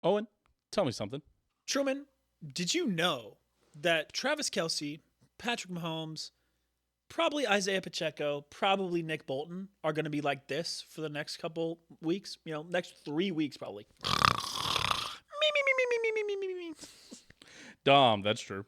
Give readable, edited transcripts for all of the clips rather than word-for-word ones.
Owen, tell me something. Truman, did you know that Travis Kelce, Patrick Mahomes, probably Isaiah Pacheco, probably Nick Bolton are going to be like this for the next couple weeks? Next 3 weeks probably. Me, me, me, me, me, me, me, me, me. Dahm, that's true.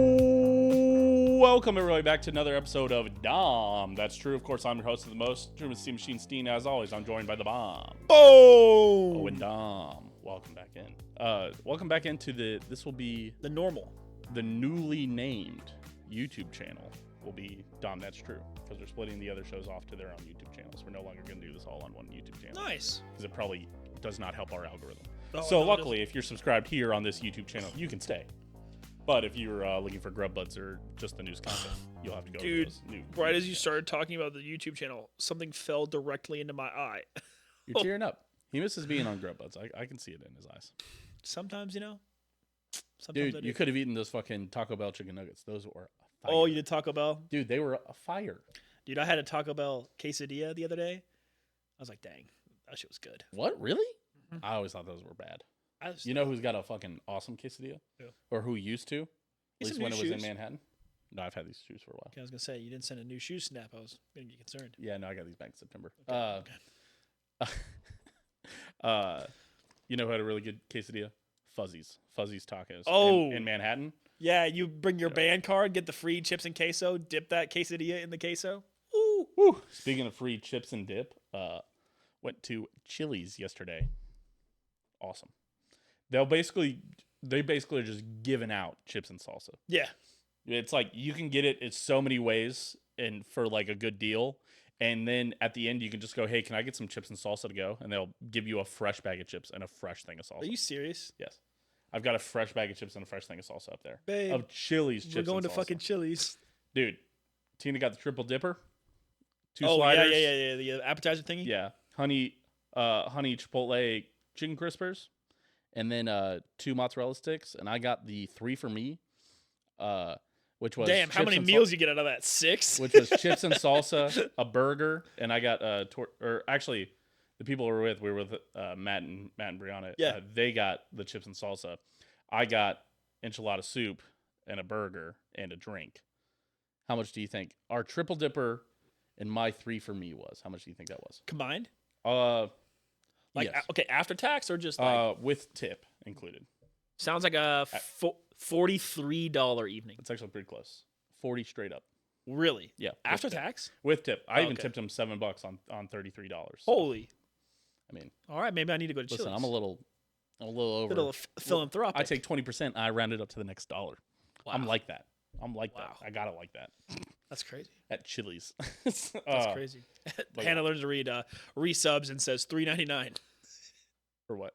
Welcome everybody back to another episode of Dahm. That's true. Of course, I'm your host of the most, Truman Steam Machine Steen. As always, I'm joined by the bomb. Boom! Owen Dahm. Welcome back in. Welcome back into this will be The normal. the newly named YouTube channel will be Dahm. That's true, because we're splitting the other shows off to their own YouTube channels. We're no longer going to do this all on one YouTube channel. Nice. Because it probably does not help our algorithm. Oh, So no, it luckily, if you're subscribed here on this YouTube channel, you can stay. But if you're looking for grub buds or just the news content, you'll have to go Dude, to those new. right as you started talking about the YouTube channel, something fell directly into my eye. You're tearing up. He misses being on grub buds. I can see it in his eyes. Sometimes, Sometimes I Dude, do. you could have eaten those fucking Taco Bell chicken nuggets. Those were fire. Oh, you did Taco Bell? Dude, they were a fire. Dude, I had a Taco Bell quesadilla the other day. I was like, dang, that shit was good. What? Really? Mhm. I always thought those were bad. I was, You know who's got a fucking awesome quesadilla? Who? Or who used to? At Get least some when new it was in shoes. Manhattan. No, I've had these shoes for a while. Okay, I was gonna say you didn't send a new shoe snap. I was gonna get concerned. Yeah, no, I got these back in September. Okay. You know who had a really good quesadilla? Fuzzy's Tacos. Oh. in Manhattan. Yeah, you bring your Yeah. band card, get the free chips and queso, dip that quesadilla in the queso. Ooh. Woo. Speaking of free chips and dip, went to Chili's yesterday. Awesome. They basically are just giving out chips and salsa. Yeah, It's like you can get it in so many ways and for like a good deal. And then at the end, you can just go, hey, can I get some chips and salsa to go? And they'll give you a fresh bag of chips and a fresh thing of salsa. are you serious, Yes. I've got a fresh bag of chips and a fresh thing of salsa up there. babe? Of Chili's chips We're going and to salsa. fucking Chili's. Dude, Tina got the triple dipper. Two Oh sliders. yeah, the appetizer thingy. Yeah. Honey Chipotle chicken crispers. And then 2 mozzarella sticks. And I got the 3 for me. Which was Damn, how chips many and meals you get out of that? 6. which was chips and salsa, a burger, and I got or actually, the people we were with Matt and Brianna. Yeah. They got the chips and salsa. I got enchilada soup and a burger and a drink. How much do you think our triple dipper and my 3 for me was? How much do you think that was? Combined. Yes. Okay, after tax or just like with tip included. sounds like a $43 evening. It's actually pretty close. 40 straight up. Really? Yeah. After with tip. tax? With tip. I even Okay. tipped him $7 on $33. Holy. I mean, All right, maybe I need to go to listen, Chili's. I'm a little over. little philanthropic. I take 20%. I round it up to the next dollar. Wow. I'm like that. That. Wow. I got it like that That's crazy. at Chili's. That's crazy. but Hannah yeah. learns to read resubs and says $3.99. For what?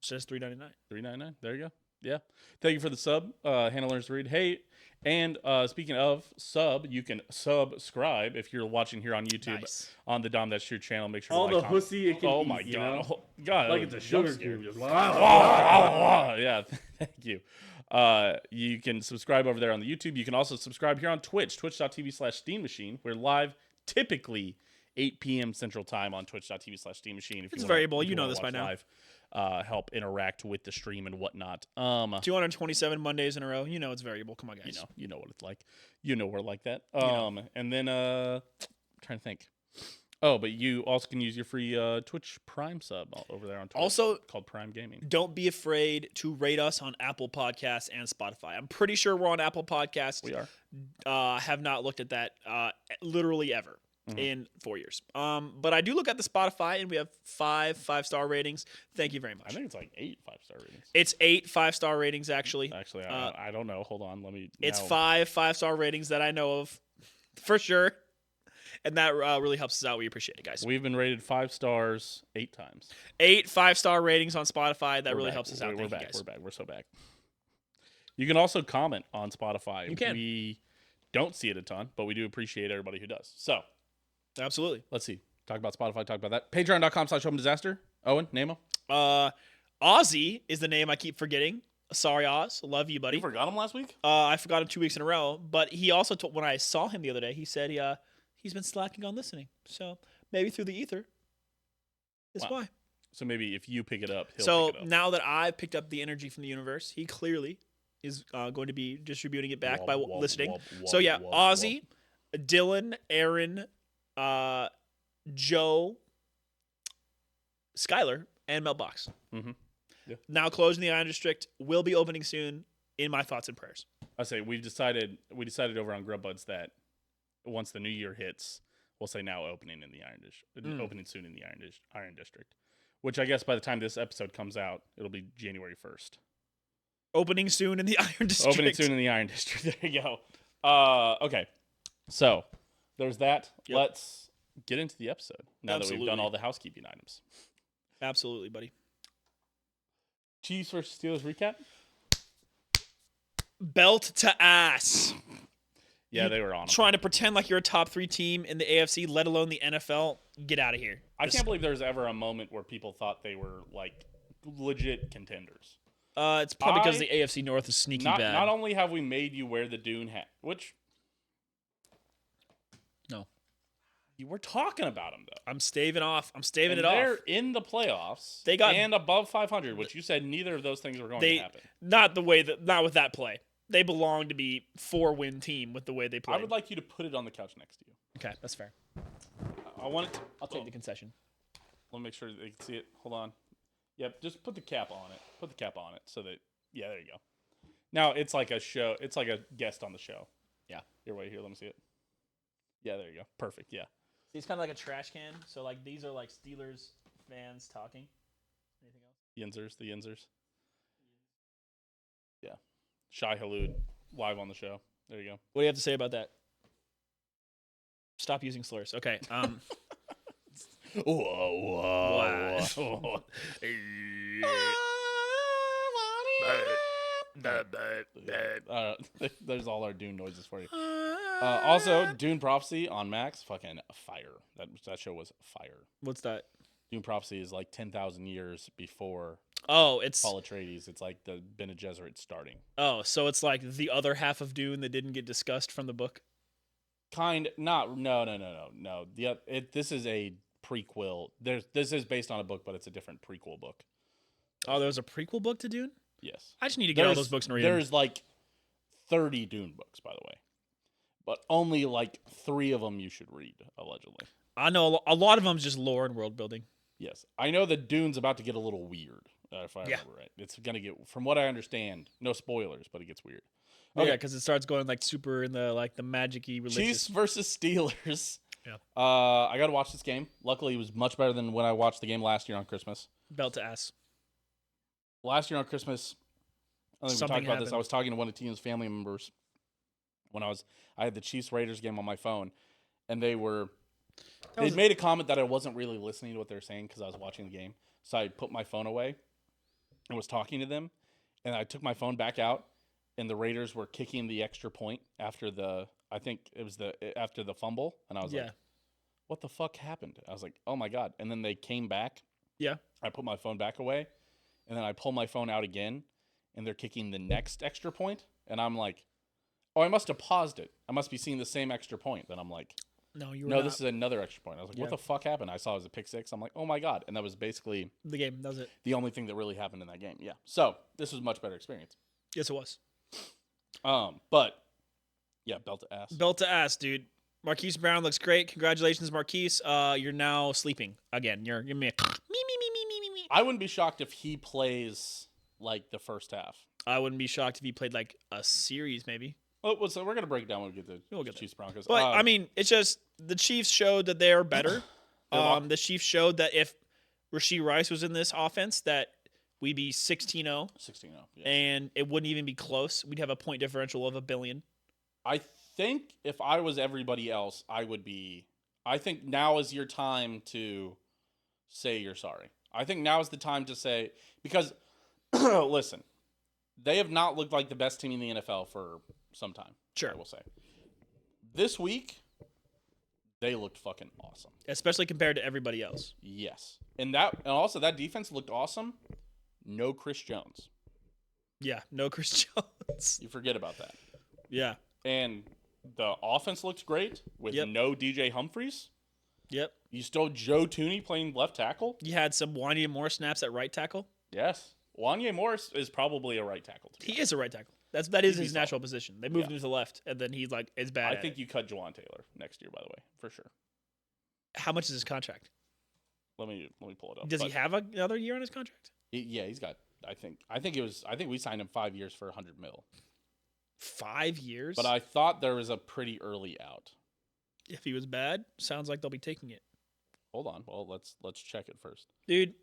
Says $3.99. $3.99. There you go. Yeah. Thank you for the sub. Hannah learns to read. Hey, and speaking of sub, you can subscribe if you're watching here on YouTube Nice. on the Dom That's True channel. Make sure All to the like, comment. hussy it can Oh eat, my you god. know? Oh, god. Like that it's was a sugar jump scare. cube. Just Yeah, thank you. You can subscribe over there on the YouTube. You can also subscribe here on Twitch, twitch.tv/SteamMachine. We're live typically 8 p.m. Central Time on twitch.tv/SteamMachine. It's variable. You know this by now. Live, help interact with the stream and whatnot. 227 Mondays in a row. You know it's variable. Come on, guys. You know what it's like. You know we're like that. know. And then trying to think. Oh, but you also can use your free Twitch Prime sub over there on Twitch. Also, called Prime Gaming. don't be afraid to rate us on Apple Podcasts and Spotify. I'm pretty sure we're on Apple Podcasts. We are. Have not looked at that literally ever Mhm. in 4 years. But I do look at the Spotify, and we have 5-5-star ratings. Thank you very much. I think it's like 8 5-star ratings. It's 8 5-star ratings, actually. Actually, I don't know. Hold on. Let me. It's now- 5-5-star ratings that I know of for sure. And that really helps us out. We appreciate it, guys. We've been rated 5 stars 8 times. 8 5-star ratings on Spotify. That We're really back. helps us out. We're Thank back. you, guys. We're back. We're so back. You can also comment on Spotify. You can. We don't see it a ton, but we do appreciate everybody who does. So Absolutely. let's see. Talk about Spotify. Talk about that. Patreon.com/OpenDisaster. Owen, name him. Ozzy is the name I keep forgetting. Sorry, Oz. Love you, You buddy. forgot him last week? I forgot him 2 weeks in a row, but he also told when I saw him the other day, he said he's been slacking on listening. So maybe through the ether is Wow. why. So maybe if you pick it up, he'll So pick it up. now that I've picked up the energy from the universe, he clearly is going to be distributing it back by listening. So yeah, Ozzy, Dylan, Aaron, Joe, Skylar, and Meltbox. Mm-hmm. Yeah. Now closing the Iron District, will be opening soon. In my thoughts and prayers. I say we decided over on Grub Buds that once the new year hits, we'll say now opening in the opening soon in the Iron District, which I guess by the time this episode comes out, it'll be January 1st. Opening soon in the Iron District. Opening soon in the Iron District. There you go. Okay, so there's that. Yep. Let's get into the episode now that we've done all the housekeeping items. Absolutely, buddy. Chiefs versus Steelers recap. Belt to ass. Yeah, they were on 'em. Trying to pretend like you're a top 3 team in the AFC, let alone the NFL. Get out of here. I can't believe there's ever a moment where people thought they were like legit contenders. It's probably because the AFC North is sneaky bad. Not only have we made you wear the Dune hat, which no, you were talking about them though. I'm staving off. I'm staving it They're off. in the playoffs. They got and above 500, which you said neither of those things were going to happen. Not with that play. They belong to be 4-win team with the way they play. I would like you to put it on the couch next to you. Okay, that's fair. I want it. I'll take the concession. Let me make sure they can see it. Hold on. Yep, just put the cap on it. Put the cap on it so that there you go. Now it's like a show. It's like a guest on the show. Yeah. Here, wait here. Let me see it. Yeah, there you go. Perfect. Yeah. See, it's kind of like a trash can. So like these are like Steelers fans talking. Anything else? The Yinzers. Yeah. Shai Halud live on the show. There you go. What do you have to say about that? Stop using slurs. Okay. Whoa. There's all our Dune noises for you. Also, Dune Prophecy on Max, fucking fire. That show was fire. What's that? Dune Prophecy is like 10,000 years before it's Paul Atreides. It's like the Bene Gesserit starting. Oh, so it's like the other half of Dune that didn't get discussed from the book? No. This is a prequel. This is based on a book, but it's a different prequel book. Oh, there was a prequel book to Dune? Yes. I just need to get all those books and read them. There's like 30 Dune books, by the way. But only like 3 of them you should read, allegedly. I know a lot of them is just lore and world building. Yes. I know that Dune's about to get a little weird, if I remember right. It's going to get, from what I understand, no spoilers, but it gets weird. Okay. Yeah, because it starts going like super in the magic-y religious. Chiefs versus Steelers. Yeah. I got to watch this game. Luckily, it was much better than when I watched the game last year on Christmas. Belt to ass. Last year on Christmas, I think we talked about this. I was talking to one of Tina's family members when I had the Chiefs Raiders game on my phone, and they made a comment that I wasn't really listening to what they were saying because I was watching the game. So I put my phone away and was talking to them, and I took my phone back out, and the Raiders were kicking the extra point after after the fumble, and I was like, what the fuck happened? I was like, oh my God. And then they came back. Yeah. I put my phone back away, and then I pull my phone out again, and they're kicking the next extra point, and I'm like, oh, I must have paused it. I must be seeing the same extra point. Then I'm like, no, this is another extra point. I was like, what the fuck happened? I saw it was a pick six. I'm like, oh my God. And that was basically the game. That was it. The only thing that really happened in that game. Yeah. So this was a much better experience. Yes, it was. But yeah, belt to ass. Belt to ass, dude. Marquise Brown looks great. Congratulations, Marquise. You're now sleeping again. You're me. I wouldn't be shocked if he plays like the first half. I wouldn't be shocked if he played like a series, maybe. Well, so we're gonna break it down when we get to Chiefs Broncos. But I mean, it's just the Chiefs showed that they're better. The Chiefs showed that if Rashee Rice was in this offense, that we'd be 16-0. 16-0, yeah. And it wouldn't even be close. We'd have a point differential of 1 billion. I think if I was everybody else, I would be. I think now is your time to say you're sorry. I think now is the time to say, because listen, they have not looked like the best team in the NFL for some time. Sure. I will say. This week, they looked fucking awesome. Especially compared to everybody else. Yes. And also that defense looked awesome. No Chris Jones. Yeah, no Chris Jones. You forget about that. Yeah. And the offense looked great with Yep. no DJ Humphries. Yep. You still Joe Tooney playing left tackle. You had some Wanya Moore snaps at right tackle. Yes, Wanya Morris is probably a right tackle. He is a right tackle. That is He'd be his natural position. They moved him to the left, and then he's like is bad. I think you cut Juwan Taylor next year, by the way, for sure. How much is his contract? Let me pull it up. Does he have another year on his contract? Yeah, he's got. I think we signed him 5 years for $100 million. 5 years. But I thought there was a pretty early out. If he was bad, sounds like they'll be taking it. Hold on. Well, let's check it first. Dude,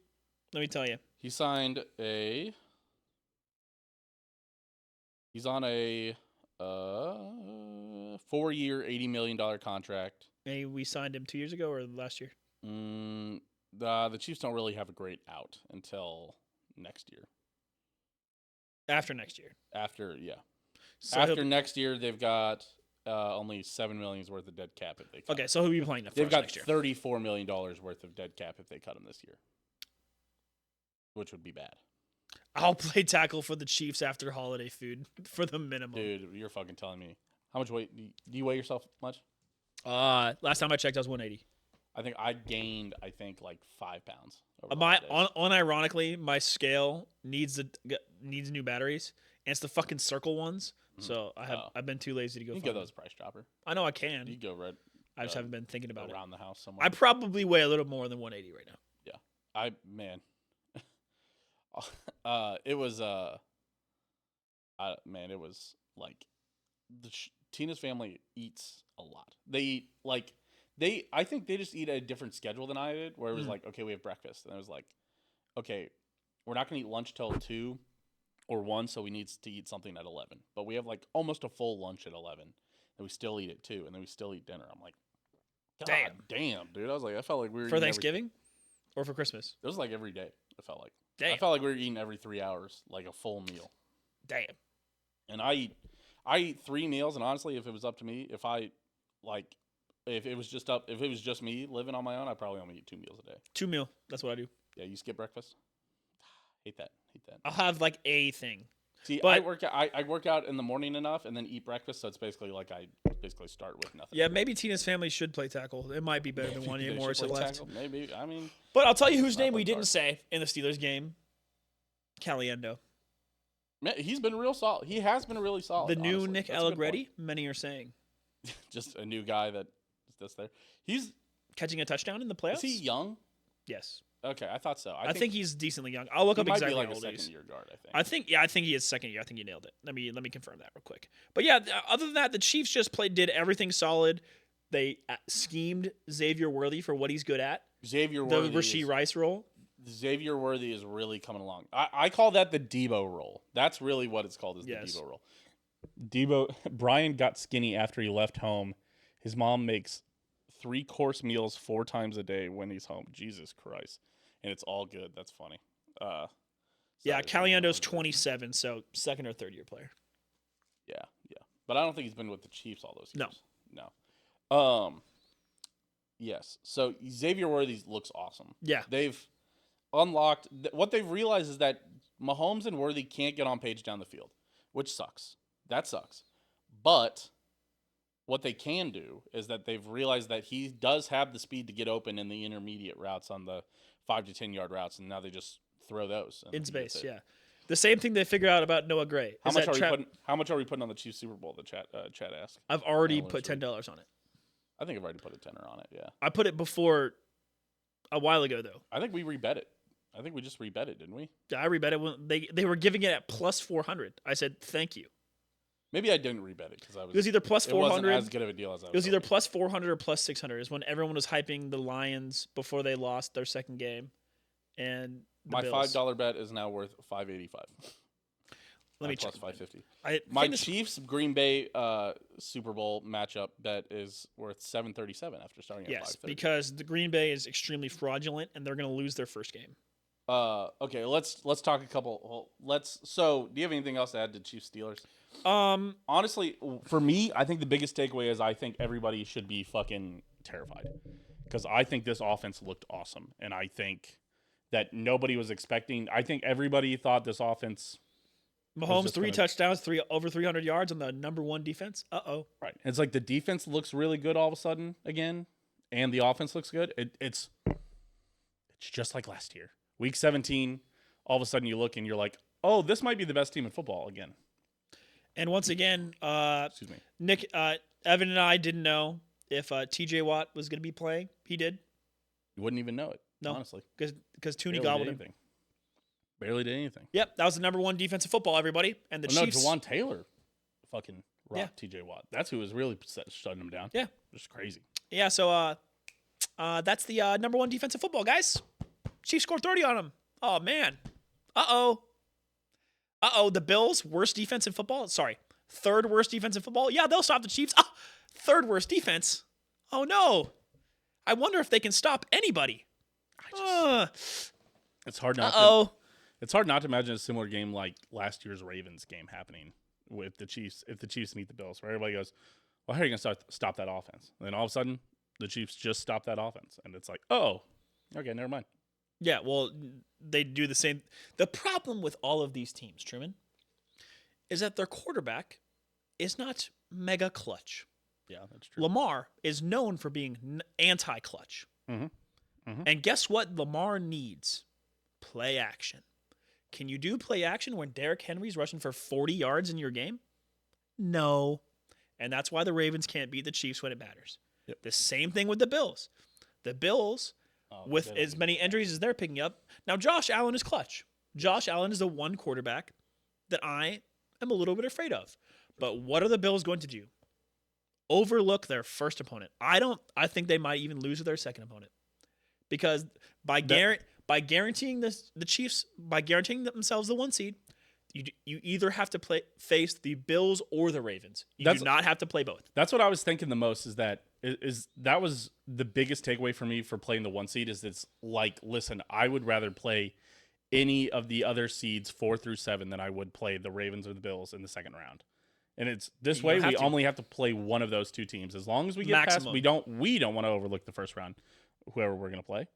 let me tell you. He's on a 4-year, $80 million contract. And we signed him 2 years ago or last year? The Chiefs don't really have a great out until next year. After next year. After So next year, they've got only $7 million worth of dead cap if they cut him. Okay, so who are you playing They've got next year? $34 million worth of dead cap if they cut him this year, which would be bad. I'll play tackle for the Chiefs after holiday food for the minimum. Dude, you're fucking telling me. How much weight? Do you weigh yourself much? Last time I checked, I was 180. I think I gained, like 5 pounds. Over the holidays. Unironically, my scale needs new batteries, and it's the fucking circle ones. So I've been too lazy to go. You can get those Price Chopper. I know I can. You go red. I just haven't been thinking about it. Around the house somewhere. I probably weigh a little more than 180 right now. Yeah, it was it was like Tina's family eats a lot. They eat I think they just eat a different schedule than I did, where it was like, okay, we have breakfast, and it was like, okay, we're not gonna eat lunch till 2 or 1, so we need to eat something at 11. But we have like almost a full lunch at 11, and we still eat at 2, and then we still eat dinner. I'm like, God damn, dude. I was like, I felt like we were for Thanksgiving or for Christmas. It was like every day. I felt like. Damn. I felt like we were eating every 3 hours, like a full meal. Damn. And I eat 3 meals, and honestly, if it was up to me, if it was just me living on my own, I'd probably only eat 2 meals a day. 2 meal. That's what I do. Yeah, you skip breakfast. Hate that. I'll have like a thing. See, but I work out in the morning enough, and then eat breakfast. So it's basically like I start with nothing. Yeah, maybe Tina's family should play tackle. It might be better than Wanya Morris at left. Tackle. Maybe. I mean, but I'll tell you whose name we didn't say in the Steelers game. Caliendo. Man, he's been real solid. He has been really solid. The new honestly. Nick Allegretti, many are saying. Just a new guy that's there. He's catching a touchdown in the playoffs. Is he young? Yes. Okay, I thought so. I think he's decently young. I'll look up exactly how old he might be like a he is. second-year guard, I think. I think he is second year. I think you nailed it. Let me confirm that real quick. But yeah, other than that, the Chiefs just did everything solid. They schemed Xavier Worthy for what he's good at. Xavier Worthy, the Rashee Rice role. Xavier Worthy is really coming along. I call that the Debo role. That's really what it's called, is the Debo role. Brian got skinny after he left home. His mom makes 3-course meals 4 times a day when he's home. Jesus Christ. And it's all good. That's funny. Yeah, Caliendo's 27, so second or third year player. Yeah. But I don't think he's been with the Chiefs all those years. No. Yes. So Xavier Worthy looks awesome. Yeah. They've unlocked what they've realized is that Mahomes and Worthy can't get on page down the field, which sucks. That sucks. But what they can do is that they've realized that he does have the speed to get open in the intermediate routes on the 5 to 10 yard routes, and now they just throw those in space. Yeah, the same thing they figured out about Noah Gray. How much are we putting on the Chiefs Super Bowl? The chat asked. I've already put $10 on it. I think I've already put a tenner on it. Yeah, I put it before a while ago though. I think we rebet it. I think we just rebet it, didn't we? Yeah, I rebet it when they were giving it at plus 400. I said thank you. Maybe I didn't rebet it because I was. It was either plus 400. It wasn't as good of a deal as I was. It was either plus 400 or plus 600. Is when everyone was hyping the Lions before they lost their second game, and my Bills. $5 bet is now worth $5.85. Let me check. Plus $5.50. My Chiefs Green Bay Super Bowl matchup bet is worth $7.37 after starting at $5.30. Yes, because the Green Bay is extremely fraudulent, and they're going to lose their first game. Okay, let's talk a couple. So, do you have anything else to add to Chiefs Steelers? Honestly, for me, I think the biggest takeaway is I think everybody should be fucking terrified because I think this offense looked awesome, and I think that nobody was expecting. I think everybody thought this offense Mahomes, just 3 gonna- touchdowns, over 300 yards on the number 1 defense. Uh-oh. Right. It's like the defense looks really good all of a sudden again, and the offense looks good. It's just like last year. Week 17, all of a sudden you look and you're like, oh, this might be the best team in football again. And once again, Excuse me. Evan and I didn't know if TJ Watt was going to be playing. He did. You wouldn't even know it, No. honestly. Because Tooney Barely did gobbled him. anything. Barely did anything. Yep, that was the number 1 defense in football, everybody. And the No, Chiefs. Jawan Taylor fucking rocked TJ Watt. That's who was really shutting him down. Yeah. Just crazy. Yeah, so that's the number 1 defense in football, guys. Chiefs scored 30 on them. Oh, man. Uh-oh. The Bills, worst defense in football. Sorry, 3rd worst defense in football. Yeah, they'll stop the Chiefs. 3rd worst defense. Oh, no. I wonder if they can stop anybody. It's hard not Uh-oh. It's hard not to imagine a similar game like last year's Ravens game happening with the Chiefs if the Chiefs meet the Bills, where everybody goes, well, how are you going to stop that offense? And then all of a sudden, the Chiefs just stop that offense. And it's like, oh, okay, never mind. Yeah, well, they do the same. The problem with all of these teams, Truman, is that their quarterback is not mega clutch. Yeah, that's true. Lamar is known for being anti-clutch. And guess what Lamar needs? Play action. Can you do play action when Derrick Henry's rushing for 40 yards in your game? No. And that's why the Ravens can't beat the Chiefs when it matters. Yep. The same thing with the Bills. The Bills, with they don't as many injuries as they're picking up. Now, Josh Allen is clutch. Josh Allen is the one quarterback that I am a little bit afraid of. But what are the Bills going to do? Overlook their first opponent. I think they might even lose to their second opponent. Because by guaranteeing the Chiefs, by guaranteeing themselves the 1 seed, you either have to face the Bills or the Ravens. You do not have to play both. That's what I was thinking the most that was the biggest takeaway for me for playing the 1 seed is it's like, listen, I would rather play any of the other seeds 4 through 7 than I would play the Ravens or the Bills in the second round. And it's this way we only have to play one of those 2 teams. As long as we get past, we don't want to overlook the first round, whoever we're going to play.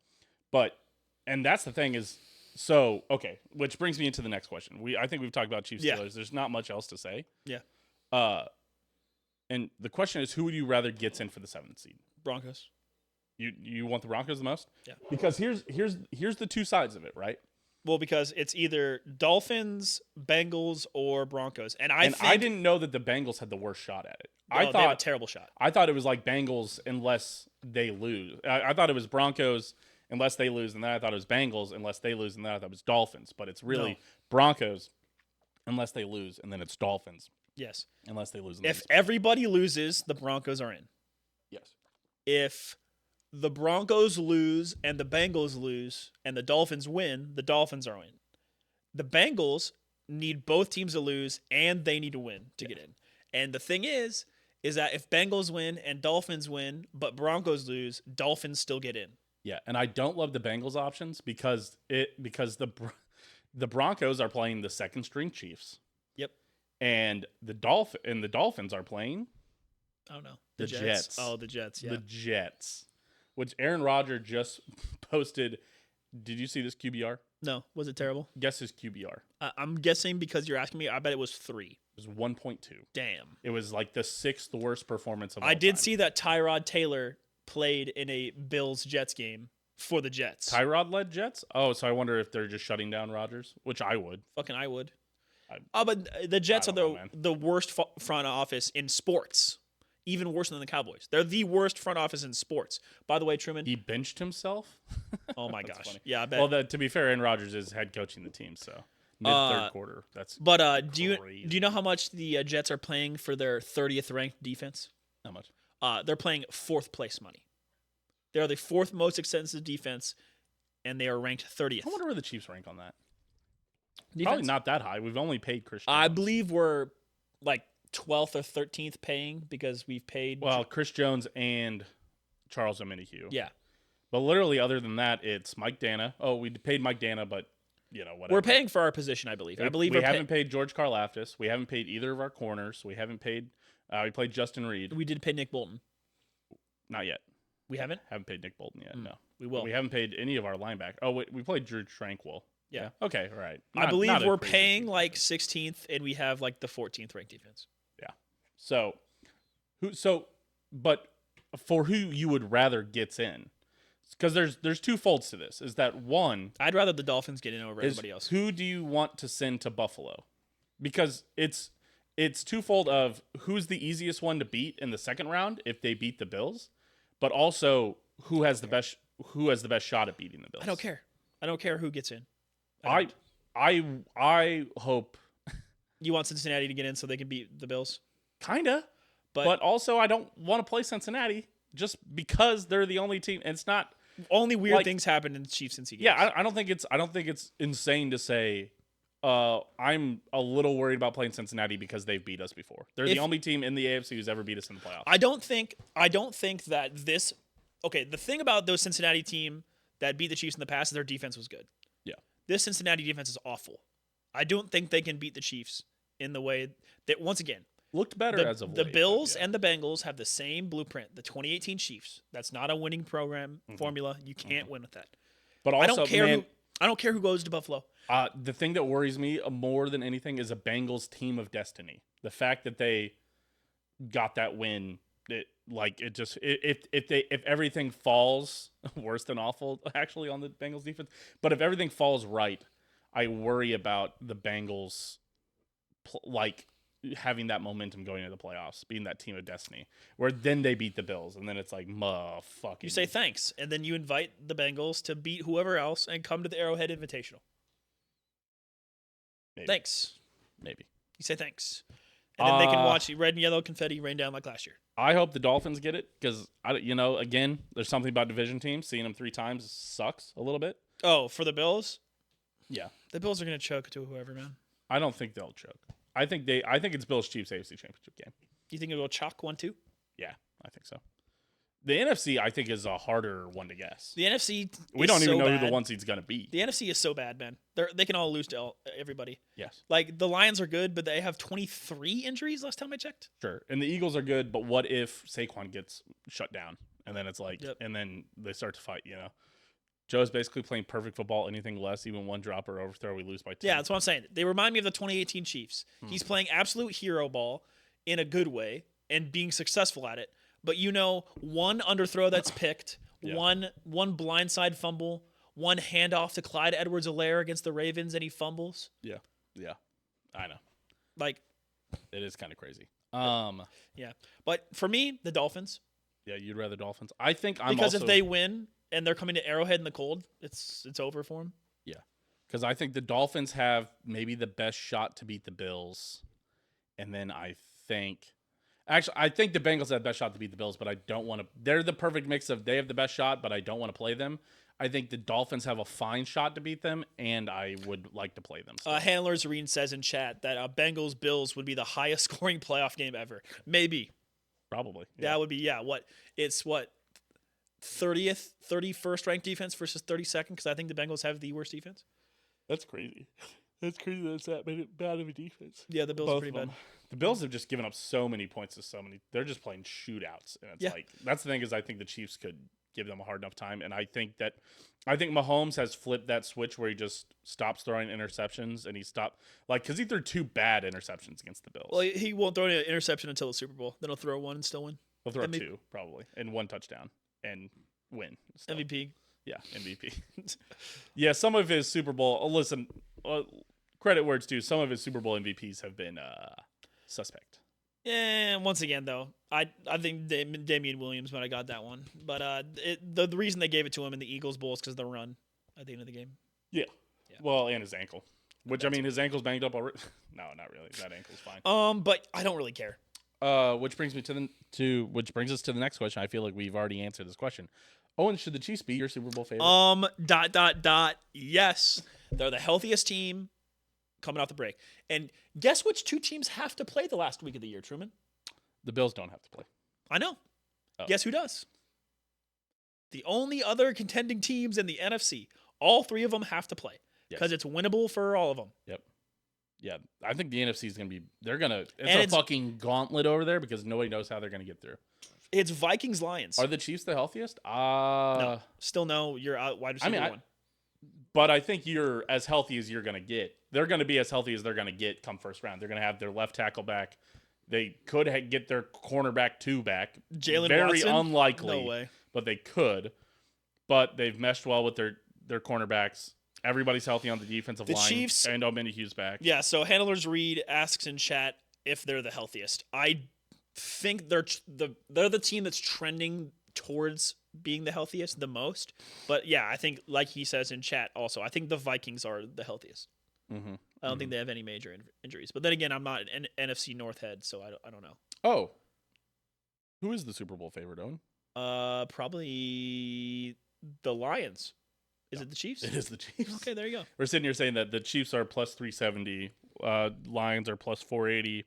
And that's the thing is, so, okay, which brings me into the next question. I think we've talked about Chiefs Steelers. There's not much else to say. Yeah. And the question is, who would you rather gets in for the 7th seed? Broncos. You want the Broncos the most? Yeah. Because here's the 2 sides of it, right? Well, because it's either Dolphins, Bengals, or Broncos. And I didn't know that the Bengals had the worst shot at it. I thought they have a terrible shot. I thought it was like Bengals unless they lose. I thought it was Broncos unless they lose, and then I thought it was Bengals unless they lose, and then I thought it was Dolphins. But it's really Broncos unless they lose, and then it's Dolphins. Yes. Unless they lose. If everybody loses, the Broncos are in. Yes. If the Broncos lose and the Bengals lose and the Dolphins win, the Dolphins are in. The Bengals need both teams to lose and they need to win to get in. And the thing is that if Bengals win and Dolphins win, but Broncos lose, Dolphins still get in. Yeah, and I don't love the Bengals options because the Broncos are playing the second string Chiefs. Yep. And the Dolphins are playing Oh no. the Jets. Oh, the Jets, yeah. The Jets. Which Aaron Rodgers just posted. Did you see this QBR? No. Was it terrible? Guess his QBR. I'm guessing because you're asking me, I bet it was 3. It was 1.2. Damn. It was like the 6th worst performance of all I did time. see that Tyrod Taylor played in a Bills-Jets game for the Jets. Tyrod led Jets? Oh, so I wonder if they're just shutting down Rodgers, which I would. Fucking I would. But the Jets are the worst front office in sports. Even worse than the Cowboys. They're the worst front office in sports. By the way, Truman. He benched himself? Oh, my That's gosh. funny. Yeah, I bet. Well, to be fair, Aaron Rodgers is head coaching the team, so mid-third quarter. That's But do you know how much the Jets are paying for their 30th ranked defense? how much? They're playing 4th place money. They are the 4th most expensive defense, and they are ranked 30th. I wonder where the Chiefs rank on that. Defense? Probably not that high. We've only paid Chris Jones. I believe we're like 12th or 13th paying because we've paid. Well, Chris Jones and Charles Omenihu. Yeah. But literally, other than that, it's Mike Dana. Oh, we paid Mike Dana, but, whatever. We're paying for our position, I believe. We haven't paid George Karlaftis. We haven't paid either of our corners. We haven't paid we played Justin Reed. We did pay Nick Bolton. Not yet. We haven't? Haven't paid Nick Bolton yet, no. We will. We haven't paid any of our linebackers. Oh, wait, we played Drew Tranquil. Yeah. Okay. All right. I believe we're paying like 16th, and we have like the 14th ranked defense. Yeah. So, but for who you would rather gets in, because there's two folds to this. Is that one? I'd rather the Dolphins get in over Is everybody else. who do you want to send to Buffalo? Because it's twofold of who's the easiest one to beat in the second round if they beat the Bills, but also who has the best shot at beating the Bills. I don't care. I don't care who gets in. I hope You want Cincinnati to get in so they can beat the Bills? kinda, but also I don't want to play Cincinnati just because they're the only team. And it's not only weird things happen in the Chiefs Cincy games. Yeah, I don't think it's insane to say I'm a little worried about playing Cincinnati because they've beat us before. They're the only team in the AFC who's ever beat us in the playoffs. I don't think that this. Okay, the thing about those Cincinnati team that beat the Chiefs in the past is their defense was good. Yeah. This Cincinnati defense is awful. I don't think they can beat the Chiefs in the way that, once again, looked better as of late. The Bills and the Bengals have the same blueprint. The 2018 Chiefs. That's not a winning program formula. You can't win with that. But also, I don't care who goes to Buffalo. The thing that worries me more than anything is a Bengals team of destiny. The fact that they got that win, if everything falls worse than awful actually on the Bengals defense, but if everything falls right, I worry about the Bengals having that momentum going into the playoffs, being that team of destiny, where then they beat the Bills, and then it's like, fucking. You say thanks, and then you invite the Bengals to beat whoever else and come to the Arrowhead Invitational. Maybe. Thanks. Maybe. You say thanks. And then they can watch red and yellow confetti rain down like last year. I hope the Dolphins get it because, again, there's something about division teams. Seeing them 3 times sucks a little bit. Oh, for the Bills? Yeah. The Bills are going to choke to whoever, man. I don't think they'll choke. I think it's Bills Chiefs AFC Championship game. You think it'll chalk 1-2? Yeah, I think so. The NFC, I think, is a harder one to guess. The NFC, we don't even know who the 1 seed's going to be. The NFC is so bad, man. They can all lose to everybody. Yes. Like, the Lions are good, but they have 23 injuries last time I checked. Sure. And the Eagles are good, but what if Saquon gets shut down? And then it's like, and then they start to fight, Joe's basically playing perfect football. Anything less, even one drop or overthrow, we lose by 10. Yeah, that's what I'm saying. They remind me of the 2018 Chiefs. He's playing absolute hero ball in a good way and being successful at it. But one underthrow that's picked, one blindside fumble, one handoff to Clyde Edwards-Helaire against the Ravens, and he fumbles. Yeah, I know. Like, it is kind of crazy. Yeah, but for me, the Dolphins. Yeah, you'd rather Dolphins. I think because if they win and they're coming to Arrowhead in the cold, it's over for them. Yeah, because I think the Dolphins have maybe the best shot to beat the Bills, and then I think the Bengals have the best shot to beat the Bills, but I don't want to. They're the perfect mix of they have the best shot, but I don't want to play them. I think the Dolphins have a fine shot to beat them, and I would like to play them. Handler's Arene says in chat that Bengals-Bills would be the highest scoring playoff game ever. Maybe. Probably. Yeah. That would be, It's 30th, 31st ranked defense versus 32nd, because I think the Bengals have the worst defense. That's crazy. That's crazy that's that bad of a defense. Yeah, the Bills are pretty bad. The Bills have just given up so many points to so many. They're just playing shootouts, and it's that's the thing is I think the Chiefs could give them a hard enough time, and I think Mahomes has flipped that switch where he just stops throwing interceptions, and he stopped because he threw 2 bad interceptions against the Bills. Well, he won't throw an interception until the Super Bowl. Then he'll throw one and still win. He'll throw 2 probably and 1 touchdown and win. Still. MVP. Yeah, MVP. Yeah, some of his Super Bowl. Listen, credit where it's due. Some of his Super Bowl MVPs have been suspect. Yeah, once again though, I think Damian Williams when I got that one, but the reason they gave it to him in the Eagles Bowl is because of the run at the end of the game. Yeah. Well, and his ankle, which his ankle's banged up already. No, not really. That ankle's fine. But I don't really care. Which brings us to the next question. I feel like we've already answered this question. Owen, should the Chiefs be your Super Bowl favorite? Yes, they're the healthiest team coming off the break. And guess which 2 teams have to play the last week of the year, Truman? The Bills don't have to play. I know. Oh. Guess who does? The only other contending teams in the NFC. All 3 of them have to play because it's winnable for all of them. Yep. Yeah, I think the NFC is going to be. It's a fucking gauntlet over there because nobody knows how they're going to get through. It's Vikings-Lions. Are the Chiefs the healthiest? No. Still no. You're out wide receiver 1. But I think you're as healthy as you're going to get. They're going to be as healthy as they're going to get come first round. They're going to have their left tackle back. They could get their cornerback 2 back. Jalen Very Watson? unlikely. No way. But they could. But they've meshed well with their cornerbacks. Everybody's healthy on the defensive line. The Chiefs and Omeni Hughes back. Yeah, so Handlers Reed asks in chat if they're the healthiest. I think they're the team that's trending towards being the healthiest the most. But yeah, I think like he says in chat also, I think the Vikings are the healthiest. Mm-hmm. I don't think they have any major injuries. But then again, I'm not an NFC North head, so I don't know. Oh. Who is the Super Bowl favorite, Owen? Probably the Lions. Is it the Chiefs? It is the Chiefs. Okay, there you go. We're sitting here saying that the Chiefs are plus 370, Lions are plus 480,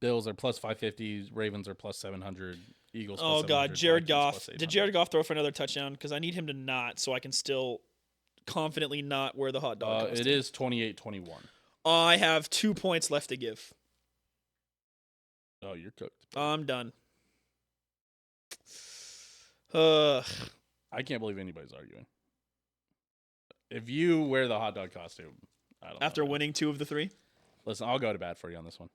Bills are plus 550, Ravens are plus 700, Eagles plus 700. Oh, God. Jared Goff. Did Jared Goff throw for another touchdown? Because I need him to not, so I can still confidently not wear the hot dog costume. It is 28-21. I have 2 points left to give. Oh, you're cooked. I'm done. I can't believe anybody's arguing. If you wear the hot dog costume, I don't know. After winning 2 of the 3? Listen, I'll go to bat for you on this one.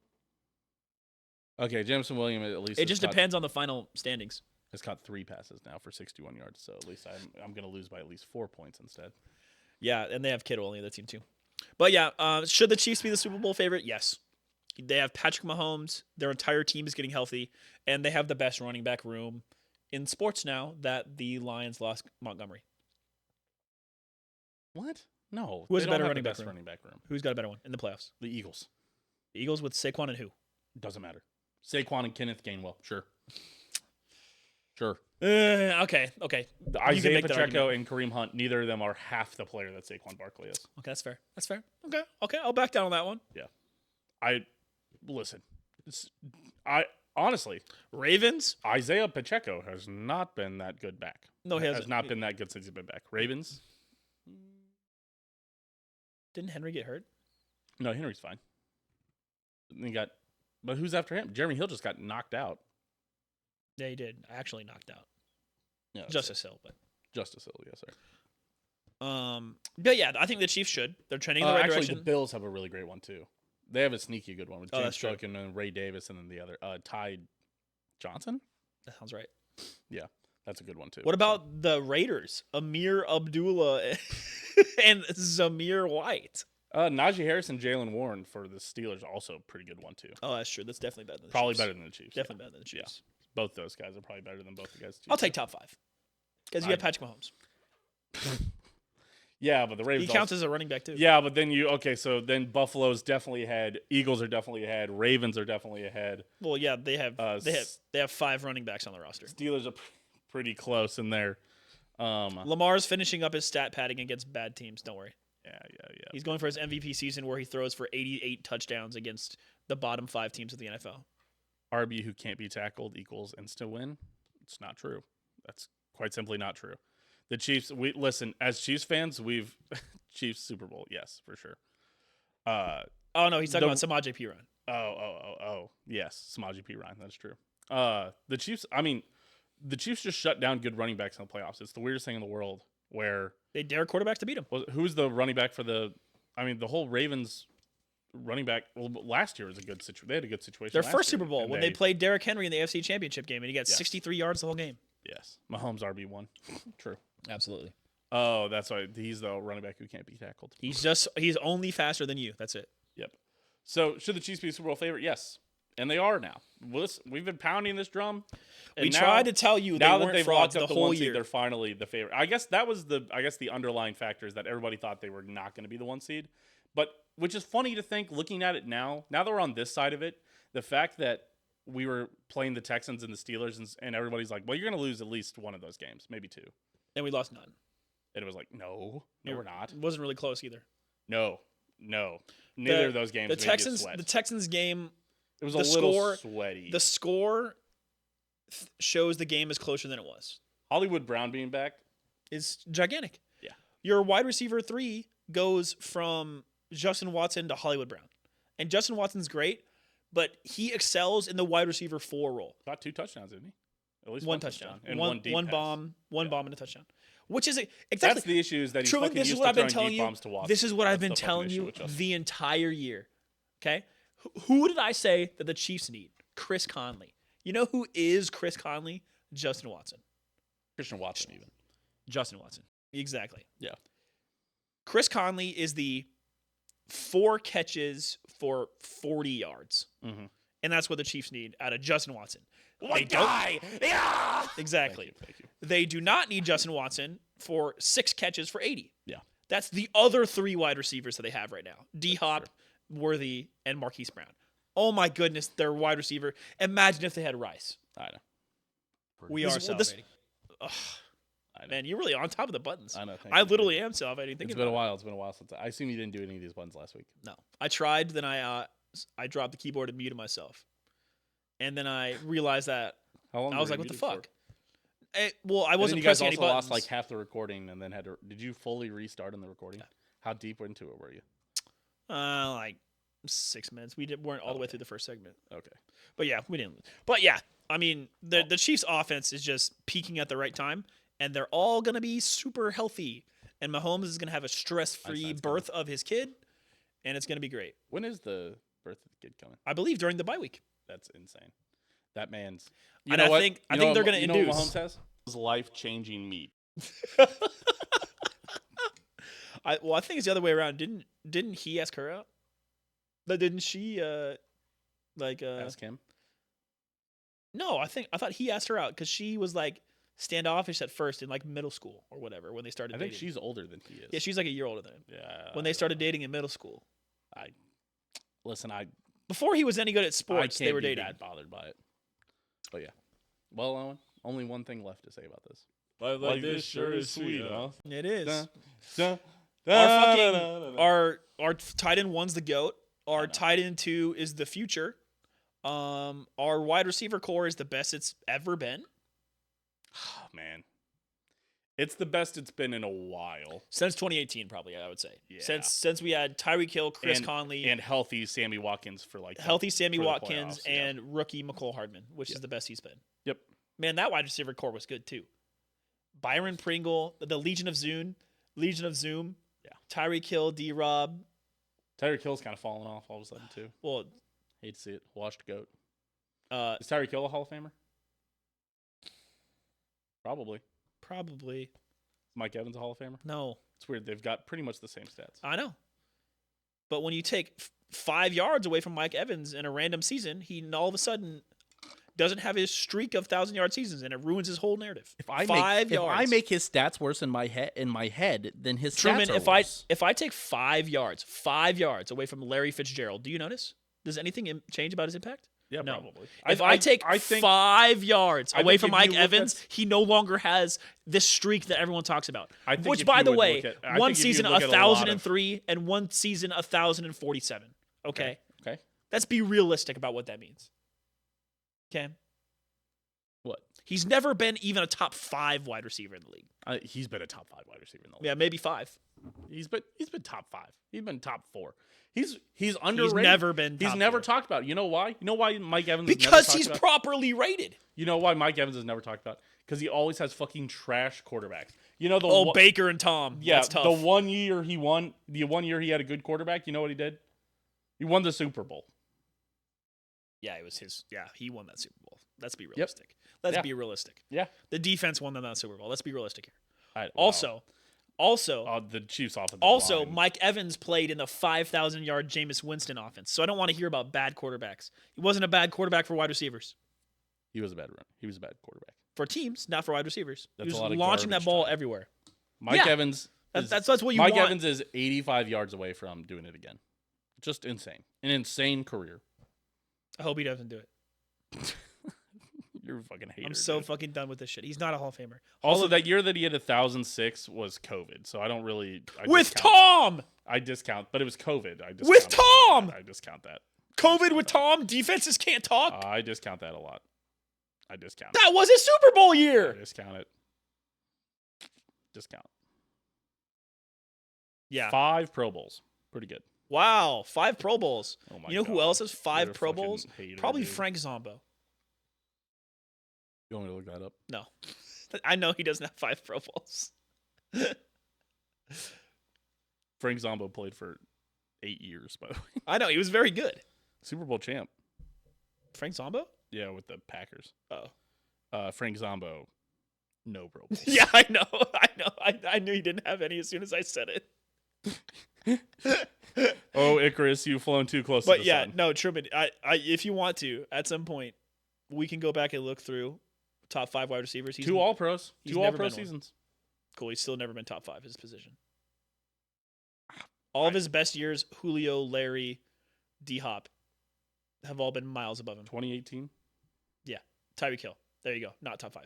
Okay, Jameson Williams at least. It just depends on the final standings. Has caught 3 passes now for 61 yards, so at least I'm going to lose by at least 4 points instead. Yeah, and they have Kittle on the other team too. But yeah, should the Chiefs be the Super Bowl favorite? Yes. They have Patrick Mahomes. Their entire team is getting healthy, and they have the best running back room in sports now that the Lions lost Montgomery. What? No. Who has a better running back room? Who's got a better one in the playoffs? The Eagles. The Eagles with Saquon and who? Doesn't matter. Saquon and Kenneth Gainwell. Sure. Okay. Isaiah Pacheco and Kareem Hunt, neither of them are half the player that Saquon Barkley is. Okay, that's fair. Okay. I'll back down on that one. Yeah. Listen. I honestly, Ravens? Isaiah Pacheco has not been that good back. No, he hasn't. Has not been that good since he's been back. Ravens? Didn't Henry get hurt? No, Henry's fine. But who's after him? Jeremy Hill just got knocked out. Yeah, he did. Actually knocked out. Yeah, Justice Hill, but Justice Hill, yes, sir. But yeah, I think the Chiefs should. They're trending in the right direction. The Bills have a really great one too. They have a sneaky good one with James that's Cook and Ray Davis, and then the other Ty Johnson. That sounds right. Yeah, that's a good one too. What about the Raiders? Amir Abdullah and Zamir White. Najee Harris and Jalen Warren for the Steelers, also a pretty good one too. Oh, that's true. That's definitely better than the probably Chiefs. better than the Chiefs. Definitely better than the Chiefs. Yeah. Both those guys are probably better than both the guys. I'll take top 5 because you have Patrick Mahomes. Yeah, but the Ravens. He counts as a running back too. Yeah, but then so then Buffalo's definitely ahead. Eagles are definitely ahead. Ravens are definitely ahead. Well, yeah, they have 5 running backs on the roster. Steelers are pretty close in there. Lamar's finishing up his stat padding against bad teams. Don't worry. Yeah. He's going for his MVP season where he throws for 88 touchdowns against the bottom 5 teams of the NFL. RB who can't be tackled equals instant win. It's not true. That's quite simply not true. The Chiefs, as Chiefs fans, we've Chiefs Super Bowl, yes, for sure. Oh no, he's talking about Samaje Perine. Oh, yes, Samaje Perine, that's true. The Chiefs just shut down good running backs in the playoffs. It's the weirdest thing in the world where they dare quarterbacks to beat them. Who's the running back for the whole Ravens running back? Well, last year was a good situation. They had a good situation. Their first Super Bowl when they played Derrick Henry in the AFC Championship game, and he got 63 yards the whole game. Yes, Mahomes RB1. True. Absolutely. Oh, that's why he's the running back who can't be tackled. He's only faster than you. That's it. Yep. So should the Chiefs be a Super Bowl favorite? Yes, and they are now. We've been pounding this drum. We tried to tell you now they that they've frauds locked up the the whole one seed, year. they're finally the favorite. I guess that was the underlying factor is that everybody thought they were not going to be the 1 seed, but which is funny to think looking at it now. Now that we're on this side of it, the fact that we were playing the Texans and the Steelers, and everybody's like, well, you're going to lose at least one of those games, maybe 2. And we lost none. And it was like, no, we're not. It wasn't really close either. No. Neither of those games the Texans game, it was a little sweaty. The score shows the game is closer than it was. Hollywood Brown being back is gigantic. Yeah. Your wide receiver 3 goes from Justin Watson to Hollywood Brown. And Justin Watson's great, but he excels in the wide receiver 4 role. Got 2 touchdowns, didn't he? At least one touchdown. And one bomb and a touchdown. Which is exactly That's the issue is that he's Truman, fucking this is used what to I've been throwing telling deep you. bombs to Watson. This is what I've been That's the telling fucking issue you with Justin. the entire year. Okay? Who did I say that the Chiefs need? Chris Conley. You know who is Chris Conley? Justin Watson. Christian Watson even. Justin Watson. Exactly. Yeah. Chris Conley is the 4 catches for 40 yards. Mm-hmm. And that's what the Chiefs need out of Justin Watson. One guy. Yeah. Exactly. Thank you. They do not need Justin Watson for 6 catches for 80. Yeah. That's the other 3 wide receivers that they have right now. D-Hop, Worthy, and Marquise Brown. Oh my goodness, their wide receiver. Imagine if they had Rice. I know. We This- are salivating. I know. Man, you're really on top of the buttons. I know. I literally am salivating. It's been a while. It's been a while since I assume you didn't do any of these buttons last week. No, I tried. Then I dropped the keyboard and muted myself, and then I realized that How long? I was were like, you "What the muted for? fuck?" Well, I And then wasn't you guys pressing also any buttons. lost like half the recording, and then had to. Did you fully restart on the recording? Yeah. How deep into it were you? Like 6 minutes. Weren't all the way through the first segment. Okay. But yeah, we didn't. But yeah, I mean, the Chiefs' offense is just peaking at the right time, and they're all gonna be super healthy. And Mahomes is gonna have a stress-free Einstein's birth of his kid, and it's gonna be great. When is the birth of the kid coming? I believe during the bye week. That's insane. That man's. And I think they're gonna You know what induce. Mahomes has? His life-changing meat. I think it's the other way around. Didn't he ask her out? But didn't she Ask him. No, I thought he asked her out because she was like standoffish at first in like middle school or whatever when they started I think dating. she's older than he is. Yeah, she's like a year older than him. Yeah. When they started dating in middle school. Listen, I Before he was any good at sports, can't they were be dating. that bothered by it. But yeah. Well, Owen, only one thing left to say about this. Like this sure is sweet, huh? It is. Dun, Our tight end 1's the GOAT. Our tight end 2 is the future. Our wide receiver core is the best it's ever been. Oh, man. It's the best it's been in a while. Since 2018, probably, I would say. Yeah. Since we had Tyreek Hill, Chris Conley, and healthy Sammy Watkins for like healthy Sammy for the Watkins, playoffs, yeah. and rookie McCole Hardman, which is the best he's been. Yep. Man, that wide receiver core was good too. Byron Pringle, the Legion of Zoom. Yeah. Tyreek Hill, D-Rob. Tyreek Hill's kind of falling off all of a sudden too. Well, Hate to see it. Washed goat. uh, Is Tyreek Hill a Hall of Famer? Probably. probably Is Mike Evans a Hall of Famer? no. It's weird. They've got pretty much the same stats. I know. But when you take 5 yards away from Mike Evans in a random season, he all of a sudden doesn't have his streak of 1,000-yard seasons, and it ruins his whole narrative. If I make his stats worse in my head, then his Truman, stats are worse. if I take 5 yards away from Larry Fitzgerald, do you notice? Does anything change about his impact? Yeah, No. probably. If I take 5 yards away think from if Mike you look Evans, at- he no longer has this streak that everyone talks about. I think Which, if by you the would way, look at- I one think if you season look at a lot of- 1,003 and one season 1,047. Okay? Okay. Let's be realistic about what that means. Okay? What? He's never been even a top 5 wide receiver in the league. He's been a top 5 wide receiver in the league. Yeah, maybe 5. He's been top 5. He's been top 4. He's underrated. He's never been He's top never 4. talked about. You know why? You know why Mike Evans is never Because talked he's about? properly rated. You know why Mike Evans is never talked about? Because he always has fucking trash quarterbacks. You know the Baker and Tom. yeah, That's tough. the 1 year he won, the 1 year he had a good quarterback. You know what he did? He won the Super Bowl. Yeah, it was his. Yeah, he won that Super Bowl. Let's be realistic. Let's Yeah. be realistic. Yeah. The defense won them that Super Bowl. Let's be realistic here. Wow. Also, the Chiefs offensive also, line. Mike Evans played in the 5,000-yard Jameis Winston offense. So I don't want to hear about bad quarterbacks. He wasn't a bad quarterback for wide receivers. He was a bad run. He was a bad quarterback. For teams, not for wide receivers. That's He was a lot of launching that garbage ball time. everywhere. Mike Yeah. Evans. That's what you Mike want. Evans is 85 yards away from doing it again. Just insane. An insane career. I hope he doesn't do it. You're a fucking hater. I'm so dude. fucking done with this shit. He's not a Hall of Famer. Also, that year that he had 1,006 was COVID, so I don't really. With discount- Tom! I discount, but it was COVID. I discount With that. Tom! I discount that. COVID with Tom, defenses can't talk. I discount that a lot. I discount. That was his Super Bowl I year. discount it. Discount. Yeah. 5 Pro Bowls. Pretty good. Wow. 5 Pro Bowls. Oh my You know who God. else has 5 You're a Pro fucking Bowls? hater, Probably dude. Frank Zombo. You want me to look that up? No. I know he doesn't have 5 Pro Bowls. Frank Zombo played for 8 years, by the way. I know he was very good. Super Bowl champ. Frank Zombo? Yeah, with the Packers. Oh. Frank Zombo, no Pro Bowls. Yeah, I know. I knew he didn't have any as soon as I said it. Oh, Icarus, you've flown too close to But the yeah, sun. no, Truman, I if you want to, at some point, we can go back and look through top 5 wide receivers. Two All-Pros. he's Two never All-Pro been one. seasons. Cool. He's still never been top 5 his position. All of his best years, Julio, Larry, D-Hop, have all been miles above him. 2018? Tyreek Hill. There you go. Not top 5.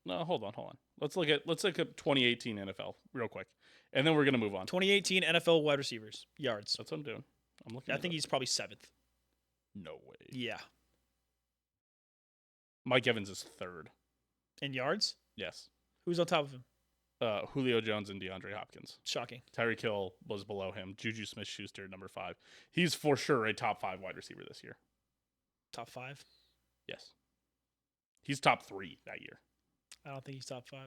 No, hold on. Let's look at 2018 NFL real quick. And then we're going to move on. 2018 NFL wide receivers, yards. That's what I'm doing. I'm looking I it think up. he's probably 7th. No way. Yeah. Mike Evans is 3rd. In yards? Yes. Who's on top of him? Julio Jones and DeAndre Hopkins. Shocking. Tyreek Hill was below him. Juju Smith-Schuster, number 5. He's for sure a top 5 wide receiver this year. Top 5? Yes. He's top 3 that year. I don't think he's top 5.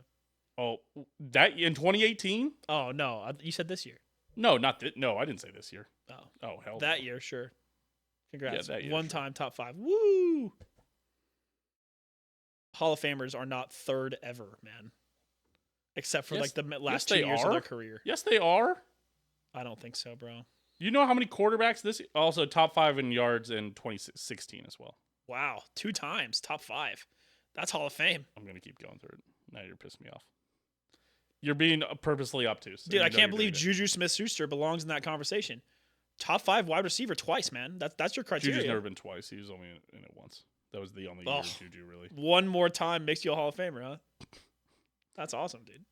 Oh, that in 2018? Oh, no. You said this year. No, not that. No, I didn't say this year. Oh. Oh, hell. That no. year, sure. Congrats. Yeah, that year, One time top 5. Woo! Hall of Famers are not 3rd ever, man. Except for Yes- like the last yes, 2 they years of are. their career. Yes, they are. I don't think so, bro. You know how many quarterbacks this? Also, top 5 in yards in 2016 as well. Wow. 2 times. Top 5. That's Hall of Fame. I'm gonna keep going through it. Now you're pissing me off. You're being purposely obtuse. Dude, I You know can't you're believe doing Juju Smith-Schuster belongs in that conversation. Top 5 wide receiver twice, man. That's your it. criteria. Juju's never been twice. He was only in it once. That was the only year Oh. Juju really. One more time makes you a Hall of Famer, huh? That's awesome, dude.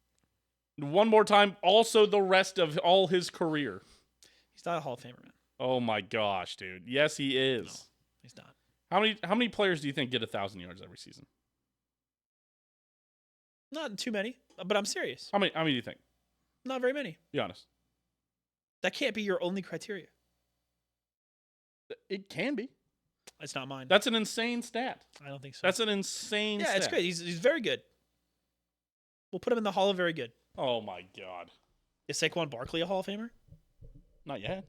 One more time. Also, the rest of all his career. He's not a Hall of Famer, man. Oh my gosh, dude. Yes, he is. No. He's not. How many players do you think get 1,000 yards every season? Not too many, but I'm serious. How many do you think? Not very many. Be honest. That can't be your only criteria. It can be. It's not mine. That's an insane stat. I don't think so. That's an insane yeah, stat. it's good. He's very good. We'll put him in the Hall of Very Good. Oh my god. Is Saquon Barkley a Hall of Famer? Not yet.